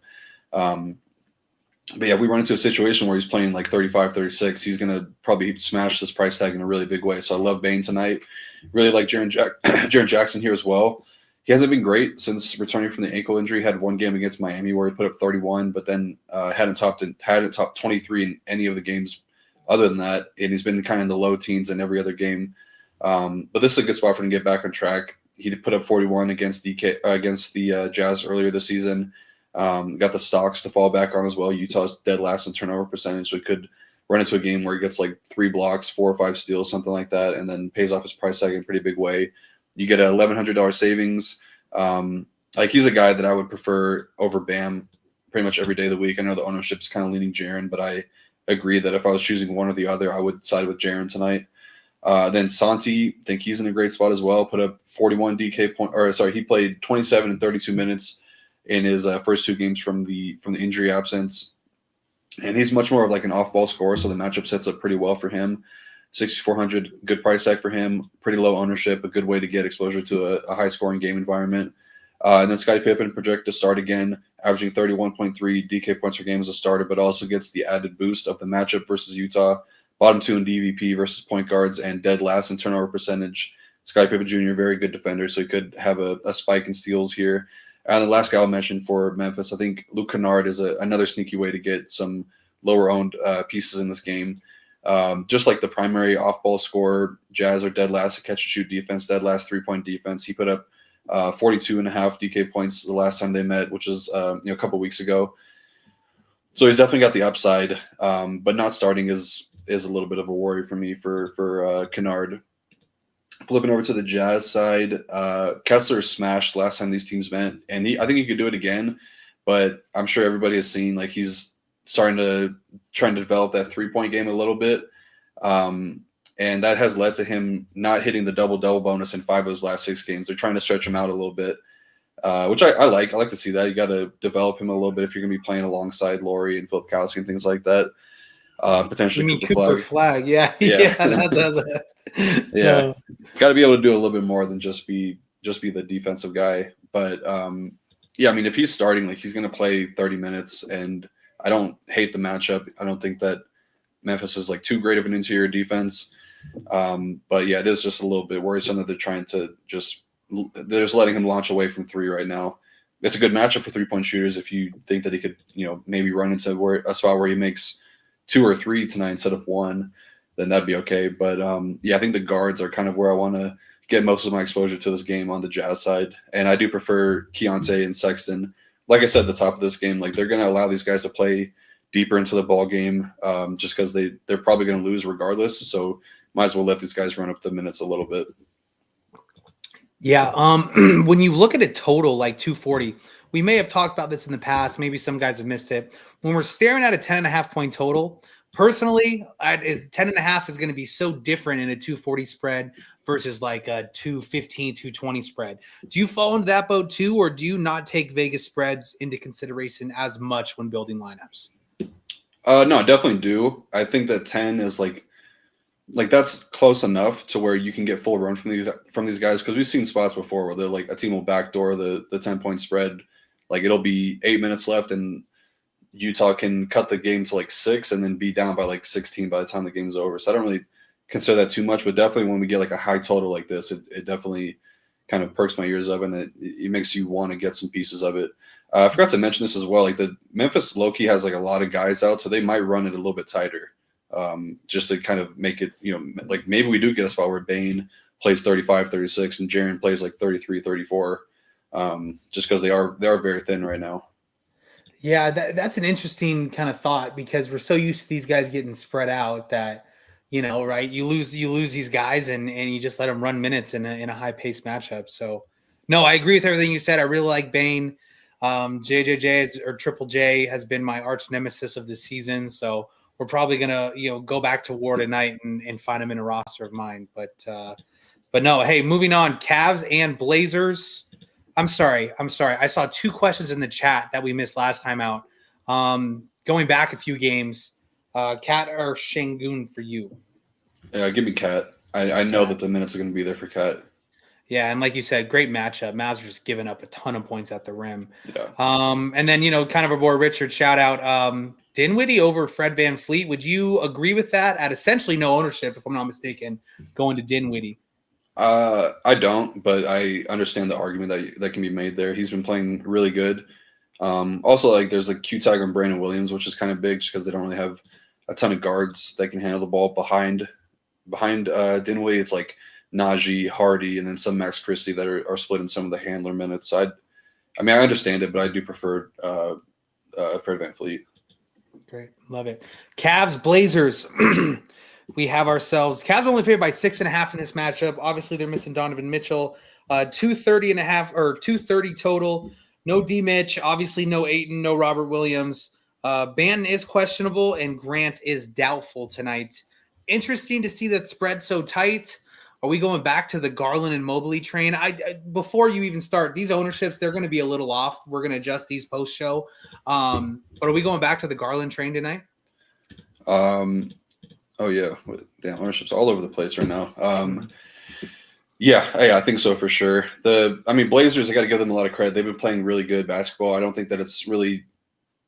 But yeah, if we run into a situation where he's playing like 35, 36, he's going to probably smash this price tag in a really big way. So I love Bane tonight. Really like Jaren Jackson here as well. He hasn't been great since returning from the ankle injury. Had one game against Miami where he put up 31, but then hadn't topped 23 in any of the games other than that. And he's been kind of in the low teens in every other game. But this is a good spot for him to get back on track. He put up 41 against the Jazz earlier this season. Got the stocks to fall back on as well. Utah's dead last in turnover percentage, so he could run into a game where he gets like 3 blocks, 4 or 5 steals, something like that, and then pays off his price tag in a pretty big way. You get a $1,100 savings. Like he's a guy that I would prefer over Bam pretty much every day of the week. I know the ownership's kind of leaning Jaren, but I agree that if I was choosing one or the other, I would side with Jaren tonight. Then Santi, I think he's in a great spot as well. Put up 41 DK point, or sorry, he played 27 and 32 minutes in his first 2 games from the injury absence. And he's much more of like an off-ball scorer, so the matchup sets up pretty well for him. 6,400, good price tag for him, pretty low ownership, a good way to get exposure to a high-scoring game environment. And then Scottie Pippen projected to start again, averaging 31.3 DK points per game as a starter, but also gets the added boost of the matchup versus Utah, bottom 2 in DVP versus point guards, and dead last in turnover percentage. Scottie Pippen Jr., very good defender, so he could have a spike in steals here. And the last guy I'll mention for Memphis, I think Luke Kennard is another sneaky way to get some lower-owned pieces in this game. Just like the primary off-ball scorer, Jazz are dead last at catch-and-shoot defense, dead last three-point defense. He put up 42.5 DK points the last time they met, which is a couple weeks ago. So he's definitely got the upside, but not starting is a little bit of a worry for me for Kennard. Flipping over to the Jazz side, Kessler smashed last time these teams met, and I think he could do it again. But I'm sure everybody has seen like he's trying to develop that 3-point game a little bit, and that has led to him not hitting the double-double bonus in 5 of his last 6 games. They're trying to stretch him out a little bit, which I like. I like to see that. You got to develop him a little bit if you're going to be playing alongside Laurie and Filipkowski and things like that. Potentially Cooper Flag. Yeah. Yeah. Got to be able to do a little bit more than just be the defensive guy. But yeah, I mean, if he's starting, like he's going to play 30 minutes, and I don't hate the matchup. I don't think that Memphis is like too great of an interior defense. But yeah, it is just a little bit worrisome that they're trying to they're just letting him launch away from 3 right now. It's a good matchup for 3-point shooters if you think that he could, maybe run into a spot where he makes 2 or 3 tonight instead of 1, then that'd be okay. But yeah, I think the guards are kind of where I want to get most of my exposure to this game on the Jazz side. And I do prefer Keontae and Sexton. Like I said at the top of this game, like they're going to allow these guys to play deeper into the ball game just because they're probably going to lose regardless. So might as well let these guys run up the minutes a little bit. Yeah. When you look at a total like 240, we may have talked about this in the past. Maybe some guys have missed it. When we're staring at a 10.5 point total, personally, 10.5 is going to be so different in a 240 spread versus like a 215, 220 spread. Do you fall into that boat too, or do you not take Vegas spreads into consideration as much when building lineups? No, I definitely do. I think that 10 is like that's close enough to where you can get full run from these guys, because we've seen spots before where they're like a team will backdoor the 10-point spread. Like it'll be 8 minutes left and Utah can cut the game to like 6 and then be down by like 16 by the time the game's over. So I don't really consider that too much, but definitely when we get like a high total like this, it definitely kind of perks my ears up, and it makes you want to get some pieces of it. I forgot to mention this as well. Like the Memphis low-key has like a lot of guys out, so they might run it a little bit tighter. Just to kind of make it, like maybe we do get a spot where Bane plays 35, 36 and Jaren plays like 33, 34, just because they are very thin right now. Yeah, that's an interesting kind of thought, because we're so used to these guys getting spread out that, right, you lose these guys and you just let them run minutes in a high-paced matchup. So, no, I agree with everything you said. I really like Bane. JJJ or Triple J has been my arch nemesis of the season, so we're probably gonna go back to war tonight and find him in a roster of mine. But no, hey, moving on, Cavs and Blazers. I'm sorry. I saw 2 questions in the chat that we missed last time out. Going back a few games, Cat or Şengün for you? Yeah, give me Cat. I know that the minutes are going to be there for Cat. Yeah, and like you said, great matchup. Mavs are just giving up a ton of points at the rim. Yeah. And then, kind of a boy Richard shout out, Dinwiddie over Fred VanVleet. Would you agree with that at essentially no ownership, if I'm not mistaken, going to Dinwiddie? I don't, but I understand the argument that can be made there. He's been playing really good. Also, like there's like ToeTagger and Brandon Williams, which is kind of big just because they don't really have a ton of guards that can handle the ball behind Dinwiddie. It's like Najee, Hardy, and then some Max Christie that are splitting some of the handler minutes. So I understand it, but I do prefer Fred VanVleet. Great. Love it. Cavs, Blazers. We have ourselves Cavs only favored by 6.5 in this matchup. Obviously, they're missing Donovan Mitchell. 230.5 or 230 total. No D Mitch. Obviously, no Ayton, no Robert Williams. Banton is questionable, and Grant is doubtful tonight. Interesting to see that spread so tight. Are we going back to the Garland and Mobley train? Before you even start, these ownerships, they're going to be a little off. We're going to adjust these post-show. But are we going back to the Garland train tonight? Oh, yeah. Damn, ownership's all over the place right now. Yeah, I think so for sure. Blazers, I got to give them a lot of credit. They've been playing really good basketball. I don't think that it's really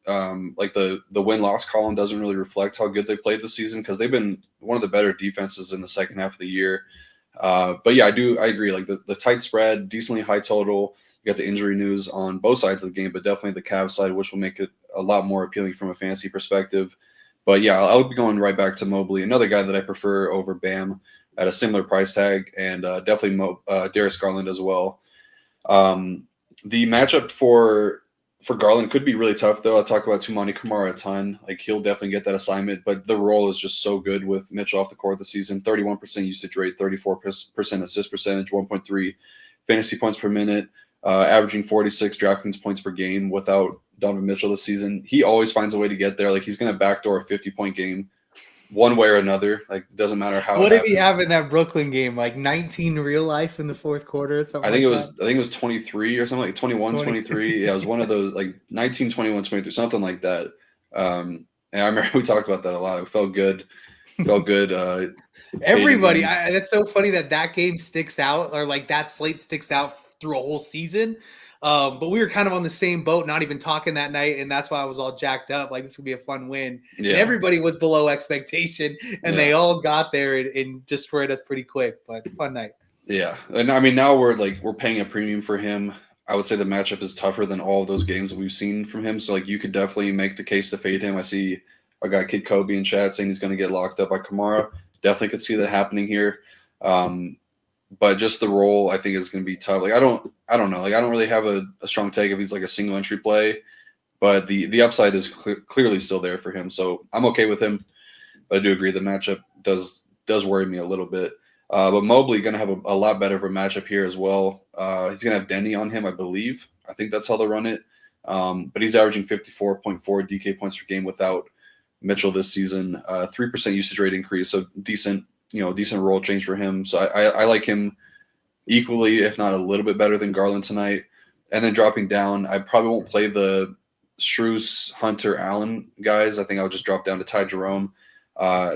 like the win-loss column doesn't really reflect how good they played this season because they've been one of the better defenses in the second half of the year. But yeah, I agree. Like the tight spread, decently high total. You got the injury news on both sides of the game, but definitely the Cavs side, which will make it a lot more appealing from a fantasy perspective. But yeah, I'll be going right back to Mobley, another guy that I prefer over Bam at a similar price tag, and definitely Darius Garland as well. The matchup for Garland could be really tough, though. I'll talk about Toumani Camara a ton. Like he'll definitely get that assignment, but the role is just so good with Mitchell off the court this season. 31% usage rate, 34% assist percentage, 1.3 fantasy points per minute, averaging 46 DraftKings points per game without Donovan Mitchell this season. He always finds a way to get there. Like he's going to backdoor a 50-point game one way or another. Like doesn't matter how. What did he have in that Brooklyn game? Like 19 real life in the fourth quarter or something? I think it was 23 or something, like 21, 23. Yeah, it was one of those like 19, 21, 23, something like that. And I remember we talked about that a lot. It felt good. Everybody, that's so funny that game sticks out, or like that slate sticks out through a whole season. But we were kind of on the same boat, not even talking that night, and that's why I was all jacked up. Like this could be a fun win. Yeah. And everybody was below expectation, and they all got there and destroyed us pretty quick. But fun night. Yeah, and I mean now we're paying a premium for him. I would say the matchup is tougher than all of those games that we've seen from him. So like you could definitely make the case to fade him. I see our guy Kid Kobe in chat saying he's going to get locked up by Kamara. Definitely could see that happening here. But just the role, I think, is going to be tough. Like I don't know. Like I don't really have a strong take if he's like a single entry play, but the upside is clearly still there for him. So I'm okay with him. But I do agree the matchup does worry me a little bit. But Mobley going to have a lot better of a matchup here as well. He's going to have Denny on him, I believe. I think that's how they'll run it. But he's averaging 54.4 DK points per game without Mitchell this season. 3% usage rate increase, so decent role change for him. So I like him equally, if not a little bit better than Garland tonight. And then dropping down, I probably won't play the Strus, Hunter, Allen guys. I think I'll just drop down to Ty Jerome.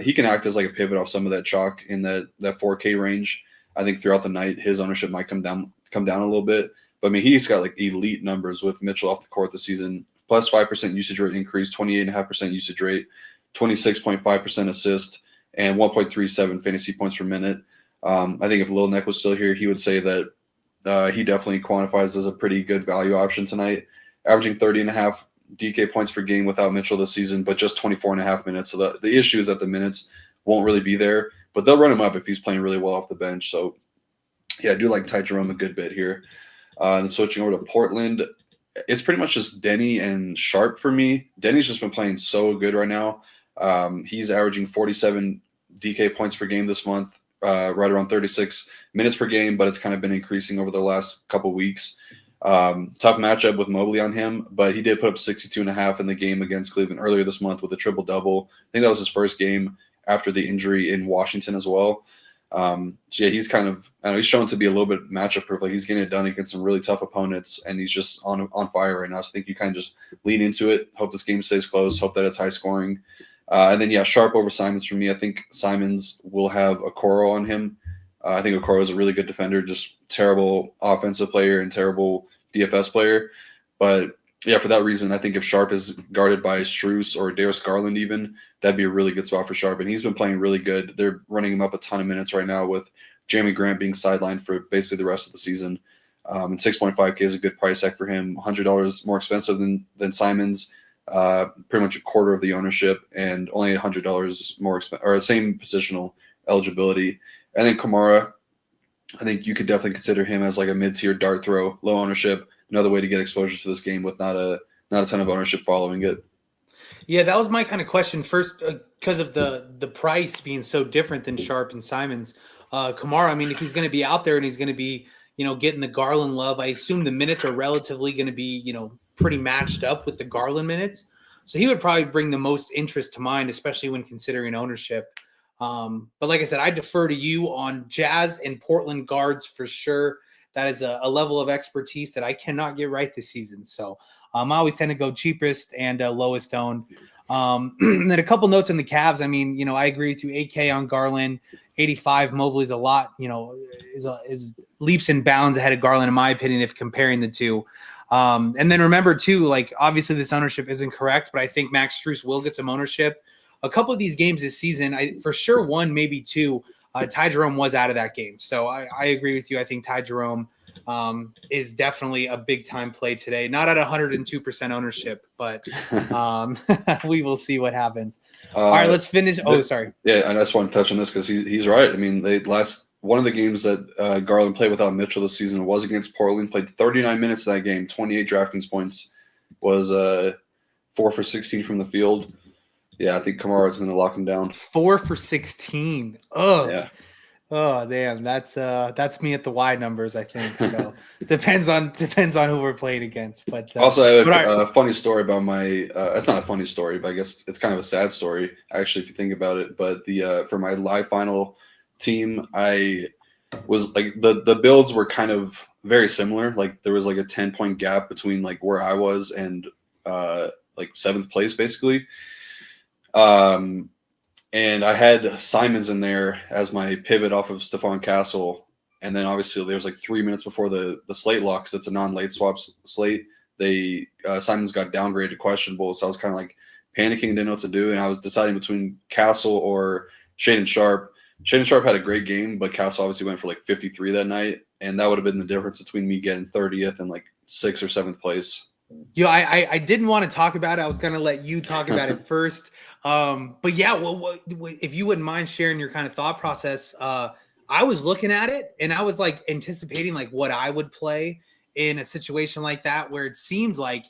He can act as like a pivot off some of that chalk in that 4K range. I think throughout the night, his ownership might come down a little bit. But I mean, he's got like elite numbers with Mitchell off the court this season. Plus 5% usage rate increase, 28.5% usage rate, 26.5% assist, and 1.37 fantasy points per minute. I think if Lil Neck was still here, he would say that he definitely quantifies as a pretty good value option tonight, averaging 30.5 DK points per game without Mitchell this season, but just 24.5 minutes. So the issue is that the minutes won't really be there, but they'll run him up if he's playing really well off the bench. So, yeah, I do like Ty Jerome a good bit here. And switching over to Portland, it's pretty much just Denny and Sharp for me. Denny's just been playing so good right now. He's averaging 47 DK points per game this month, right around 36 minutes per game, but it's kind of been increasing over the last couple weeks. Tough matchup with Mobley on him, but he did put up 62.5 in the game against Cleveland earlier this month with a triple-double. I think that was his first game after the injury in Washington as well. So yeah, he's kind of, I know he's shown to be a little bit matchup proof. Like he's getting it done against some really tough opponents, and he's just on fire right now. So I think you kind of just lean into it. Hope this game stays close. Hope that it's high scoring. And then yeah, Sharp over Simons for me. I think Simons will have Okoro on him. I think Okoro is a really good defender, just terrible offensive player and terrible DFS player. But yeah, for that reason, I think if Sharp is guarded by Strus or Darius Garland even, that'd be a really good spot for Sharp. And he's been playing really good. They're running him up a ton of minutes right now with Jeremy Grant being sidelined for basically the rest of the season. And 6.5K is a good price tag for him. $100 more expensive than Simons. Pretty much a quarter of the ownership and only $100 more expensive, or the same positional eligibility. And then Kamara, I think you could definitely consider him as like a mid-tier dart throw, low ownership. Another way to get exposure to this game with not a ton of ownership following it. Yeah, that was my kind of question first, because of the price being so different than Sharp and Simons. Kamara, I mean, if he's going to be out there and he's going to be, getting the Garland love, I assume the minutes are relatively going to be, pretty matched up with the Garland minutes. So he would probably bring the most interest to mind, especially when considering ownership. But like I said, I defer to you on Jazz and Portland guards for sure. That is a level of expertise that I cannot get right this season. So I always tend to go cheapest and lowest owned. And then a couple notes on the Cavs. I mean, I agree with you. 8K on Garland, 85 Mobley's a lot. Is leaps and bounds ahead of Garland in my opinion if comparing the two. And then remember too, like obviously this ownership isn't correct, but I think Max Strus will get some ownership. A couple of these games this season, I for sure one, maybe two. Ty Jerome was out of that game. So I agree with you. I think Ty Jerome is definitely a big time play today. Not at 102% ownership, but we will see what happens. All right, let's finish. Sorry. Yeah, I just want to touch on this because he's right. I mean, one of the games that Garland played without Mitchell this season was against Portland. Played 39 minutes of that game, 28 DraftKings points, was 4 for 16 from the field. Yeah, I think Kamara is going to lock him down. 4 for 16. Oh, yeah. Oh, damn. That's me at the wide numbers, I think. So depends on who we're playing against. But also, I have a funny story about my. It's not a funny story, but I guess it's kind of a sad story, actually, if you think about it. But for my live final team, I was like the builds were kind of very similar. Like there was like a 10-point gap between like where I was and like seventh place, basically. And I had Simons in there as my pivot off of Stephon Castle. And then obviously there was like 3 minutes before the slate lock, because it's a non-late swap slate. Simons got downgraded to questionable. So I was kind of like panicking and didn't know what to do. And I was deciding between Castle or Shaedon Sharp. Shaedon Sharp had a great game, but Castle obviously went for like 53 that night. And that would have been the difference between me getting 30th and like 6th or 7th place. I didn't want to talk about it. I was going to let you talk about it first. But yeah, if you wouldn't mind sharing your kind of thought process, I was looking at it and I was like anticipating like what I would play in a situation like that, where it seemed like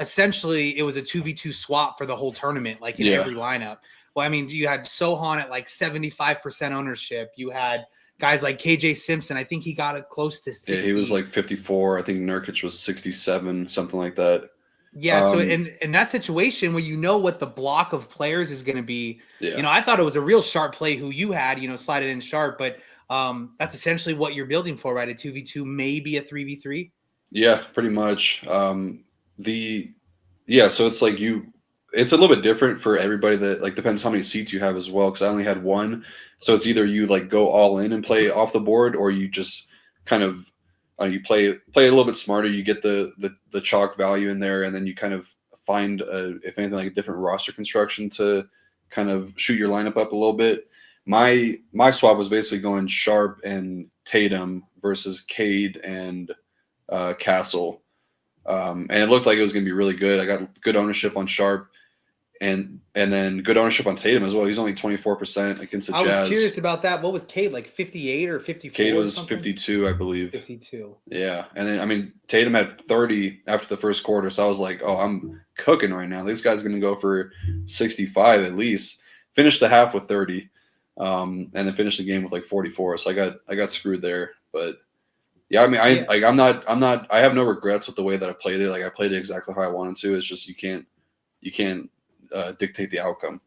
essentially it was a 2v2 swap for the whole tournament, like in every lineup. Well, I mean, you had Sohan at like 75% ownership. You had guys like KJ Simpson. I think he got it close to 60. Yeah, he was like 54. I think Nurkic was 67, something like that. Yeah, so in that situation where what the block of players is going to be, I thought it was a real Sharp play who you had, slide it in Sharp, but that's essentially what you're building for, right? A 2v2, maybe a 3v3? Yeah, pretty much. So it's like it's a little bit different for everybody. That like depends how many seats you have as well, because I only had one. So it's either you like go all in and play off the board, or you just kind of you play a little bit smarter. You get the chalk value in there, and then you kind of find if anything like a different roster construction to kind of shoot your lineup up a little bit. My swap was basically going Sharp and Tatum versus Cade and Castle, and it looked like it was going to be really good. I got good ownership on Sharp. And then good ownership on Tatum as well. He's only 24% against the Jazz. I was curious about that. What was Cade, like 58 or 54? Cade was 52, I believe. 52. Yeah. And then, I mean, Tatum had 30 after the first quarter. So I was like, oh, I'm cooking right now. This guy's going to go for 65 at least. Finished the half with 30, and then finished the game with like 44. So I got screwed there. But Yeah, I mean, Yeah. I'm not. I have no regrets with the way that I played it. Like I played it exactly how I wanted to. It's just you can't dictate the outcome.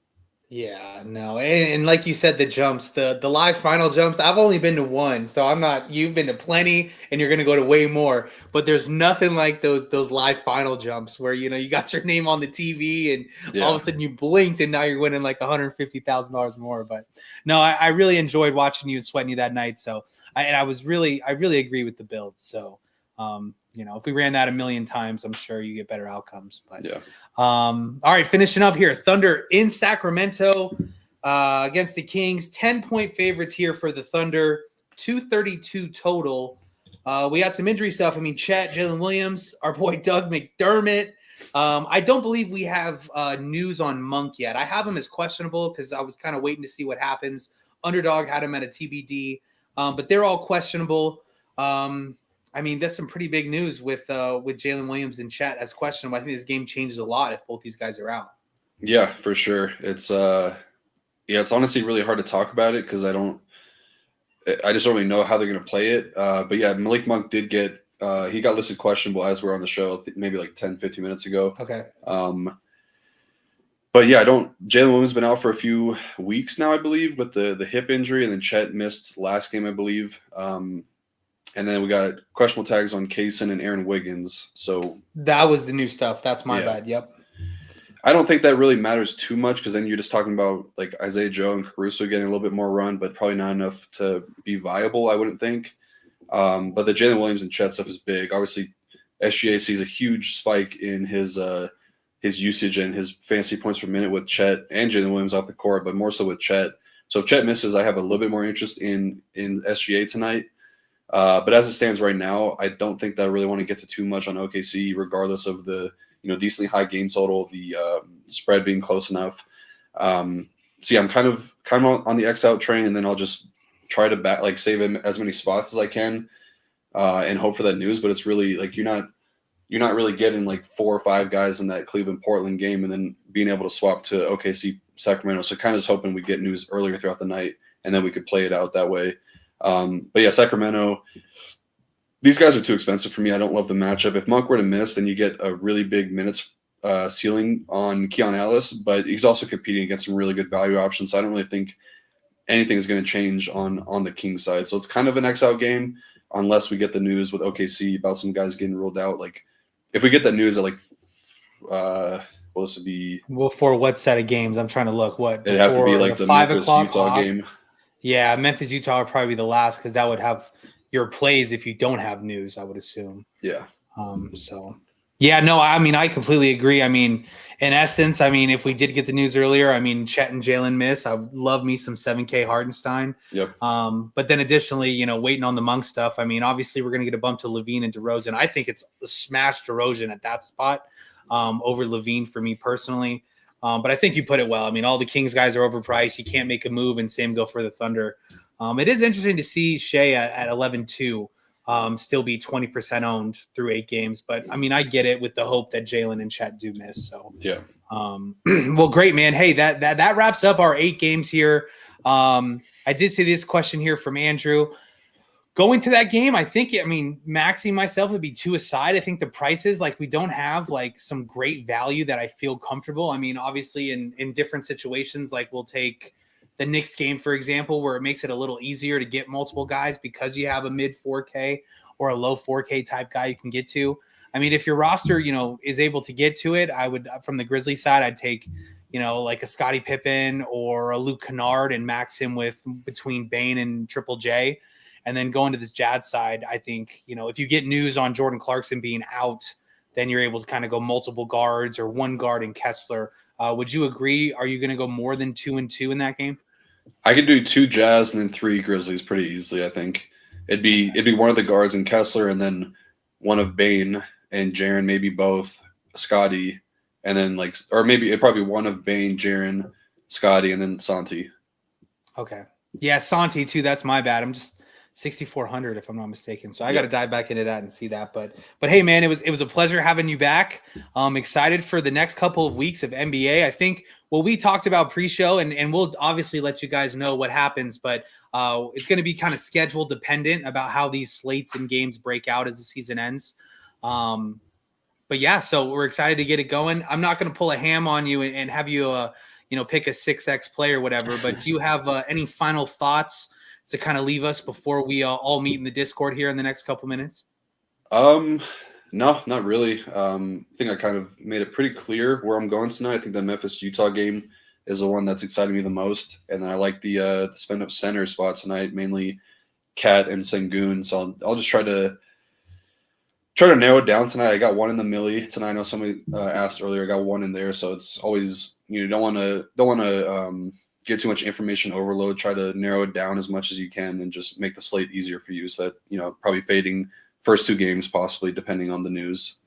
Yeah, no, and like you said, the jumps, the live final jumps. I've only been to one, so I'm not. You've been to plenty, and you're gonna go to way more. But there's nothing like those live final jumps where you got your name on the TV, and all of a sudden you blinked, and now you're winning like $150,000 more. But no, I really enjoyed watching you and sweating you that night. So I really agree with the build. So if we ran that a million times, I'm sure you get better outcomes. But yeah. All right, finishing up here. Thunder in Sacramento against the Kings. 10-point favorites here for the Thunder. 232 total. We got some injury stuff. I mean, Chet, Jalen Williams, our boy Doug McDermott. I don't believe we have news on Monk yet. I have him as questionable because I was kind of waiting to see what happens. Underdog had him at a TBD, but they're all questionable. I mean, that's some pretty big news with Jalen Williams and Chet as questionable. I think this game changes a lot if both these guys are out. Yeah, for sure. It's it's honestly really hard to talk about it because I just don't really know how they're going to play it. But yeah, Malik Monk did get he got listed questionable as we're on the show maybe like 10-15 minutes ago. Okay. But yeah, Jalen Williams has been out for a few weeks now, I believe, with the hip injury, and then Chet missed last game, I believe. And then we got questionable tags on Kaysen and Aaron Wiggins. So that was the new stuff. That's my bad. Yep. I don't think that really matters too much because then you're just talking about like Isaiah Joe and Caruso getting a little bit more run, but probably not enough to be viable, I wouldn't think. But the Jalen Williams and Chet stuff is big. Obviously, SGA sees a huge spike in his usage and his fantasy points per minute with Chet and Jalen Williams off the court, but more so with Chet. So if Chet misses, I have a little bit more interest in SGA tonight. But as it stands right now, I don't think that I really want to get to too much on OKC, regardless of the decently high game total, the spread being close enough. So yeah, I'm kind of on the X out train, and then I'll just try to save him as many spots as I can, and hope for that news. But it's really like you're not really getting like 4 or 5 guys in that Cleveland Portland game, and then being able to swap to OKC Sacramento. So kind of just hoping we get news earlier throughout the night, and then we could play it out that way. But yeah, Sacramento, these guys are too expensive for me. I don't love the matchup. If Monk were to miss, then you get a really big minutes ceiling on Keon Ellis, but he's also competing against some really good value options. So I don't really think anything is going to change on the Kings side. So it's kind of an X-out game unless we get the news with OKC about some guys getting ruled out. Like if we get that news at like this would be for what set of games? I'm trying to look. What it'd have to be like the 5 Memphis o'clock Utah game. Yeah, Memphis Utah would probably be the last because that would have your plays if you don't have news, I would assume. Yeah. So yeah, no, I mean, I completely agree. I mean, in essence, I mean, if we did get the news earlier, I mean, Chet and Jalen miss. I would love me some 7K Hardenstein. Yep. But then additionally, waiting on the Monk stuff. I mean, obviously we're going to get a bump to Levine and DeRozan. I think it's a smash DeRozan at that spot over Levine for me personally. But I think you put it well. I mean, all the Kings guys are overpriced. You can't make a move, and same go for the Thunder. It is interesting to see Shea at 11-2 still be 20% owned through 8 games. But, I mean, I get it with the hope that Jalen and Chet do miss. So, yeah. Well, great, man. Hey, that wraps up our 8 games here. I did see this question here from Andrew. Going to that game, I think, maxing myself would be 2 aside. I think the prices, we don't have, some great value that I feel comfortable. I mean, obviously, in different situations, we'll take the Knicks game, for example, where it makes it a little easier to get multiple guys because you have a mid 4K or a low 4K type guy you can get to. I mean, if your roster, is able to get to it, I would, from the Grizzlies side, I'd take, like a Scottie Pippen or a Luke Kennard and max him with between Bane and Triple J. And then going to this Jazz side, I think, if you get news on Jordan Clarkson being out, then you're able to kind of go multiple guards or one guard in Kessler. Would you agree? Are you going to go more than 2 and 2 in that game? I could do 2 Jazz and then 3 Grizzlies pretty easily, I think. It'd be one of the guards in Kessler and then one of Bane and Jaren, maybe both, Scotty, and then or maybe it'd probably be one of Bane, Jaren, Scotty, and then Santi. Okay. Yeah, Santi too. That's my bad. I'm just 6,400 if I'm not mistaken. So I got to dive back into that and see that. But hey, man, it was a pleasure having you back. I'm excited for the next couple of weeks of NBA. I think what we talked about pre-show, and we'll obviously let you guys know what happens, but it's going to be kind of schedule dependent about how these slates and games break out as the season ends. But yeah, so we're excited to get it going. I'm not going to pull a ham on you and have you, pick a 6X play or whatever, but do you have any final thoughts to kind of leave us before we all meet in the Discord here in the next couple minutes? No, not really. I think I kind of made it pretty clear where I'm going tonight. I think the Memphis-Utah game is the one that's exciting me the most. And then I like the spend up center spot tonight, mainly Cat and Sengun. So I'll just try to narrow it down tonight. I got one in the millie tonight. I know somebody asked earlier. I got one in there. So it's always, don't want to get too much information overload. Try to narrow it down as much as you can and just make the slate easier for you. So that, probably fading first 2 games, possibly, depending on the news.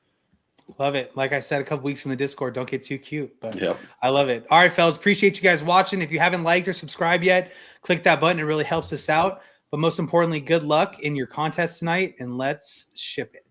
Love it. Like I said a couple weeks in the Discord, don't get too cute, but yep. I love it. All right, fellas, appreciate you guys watching. If you haven't liked or subscribed yet, click that button. It really helps us out. But most importantly, good luck in your contest tonight, and let's ship it.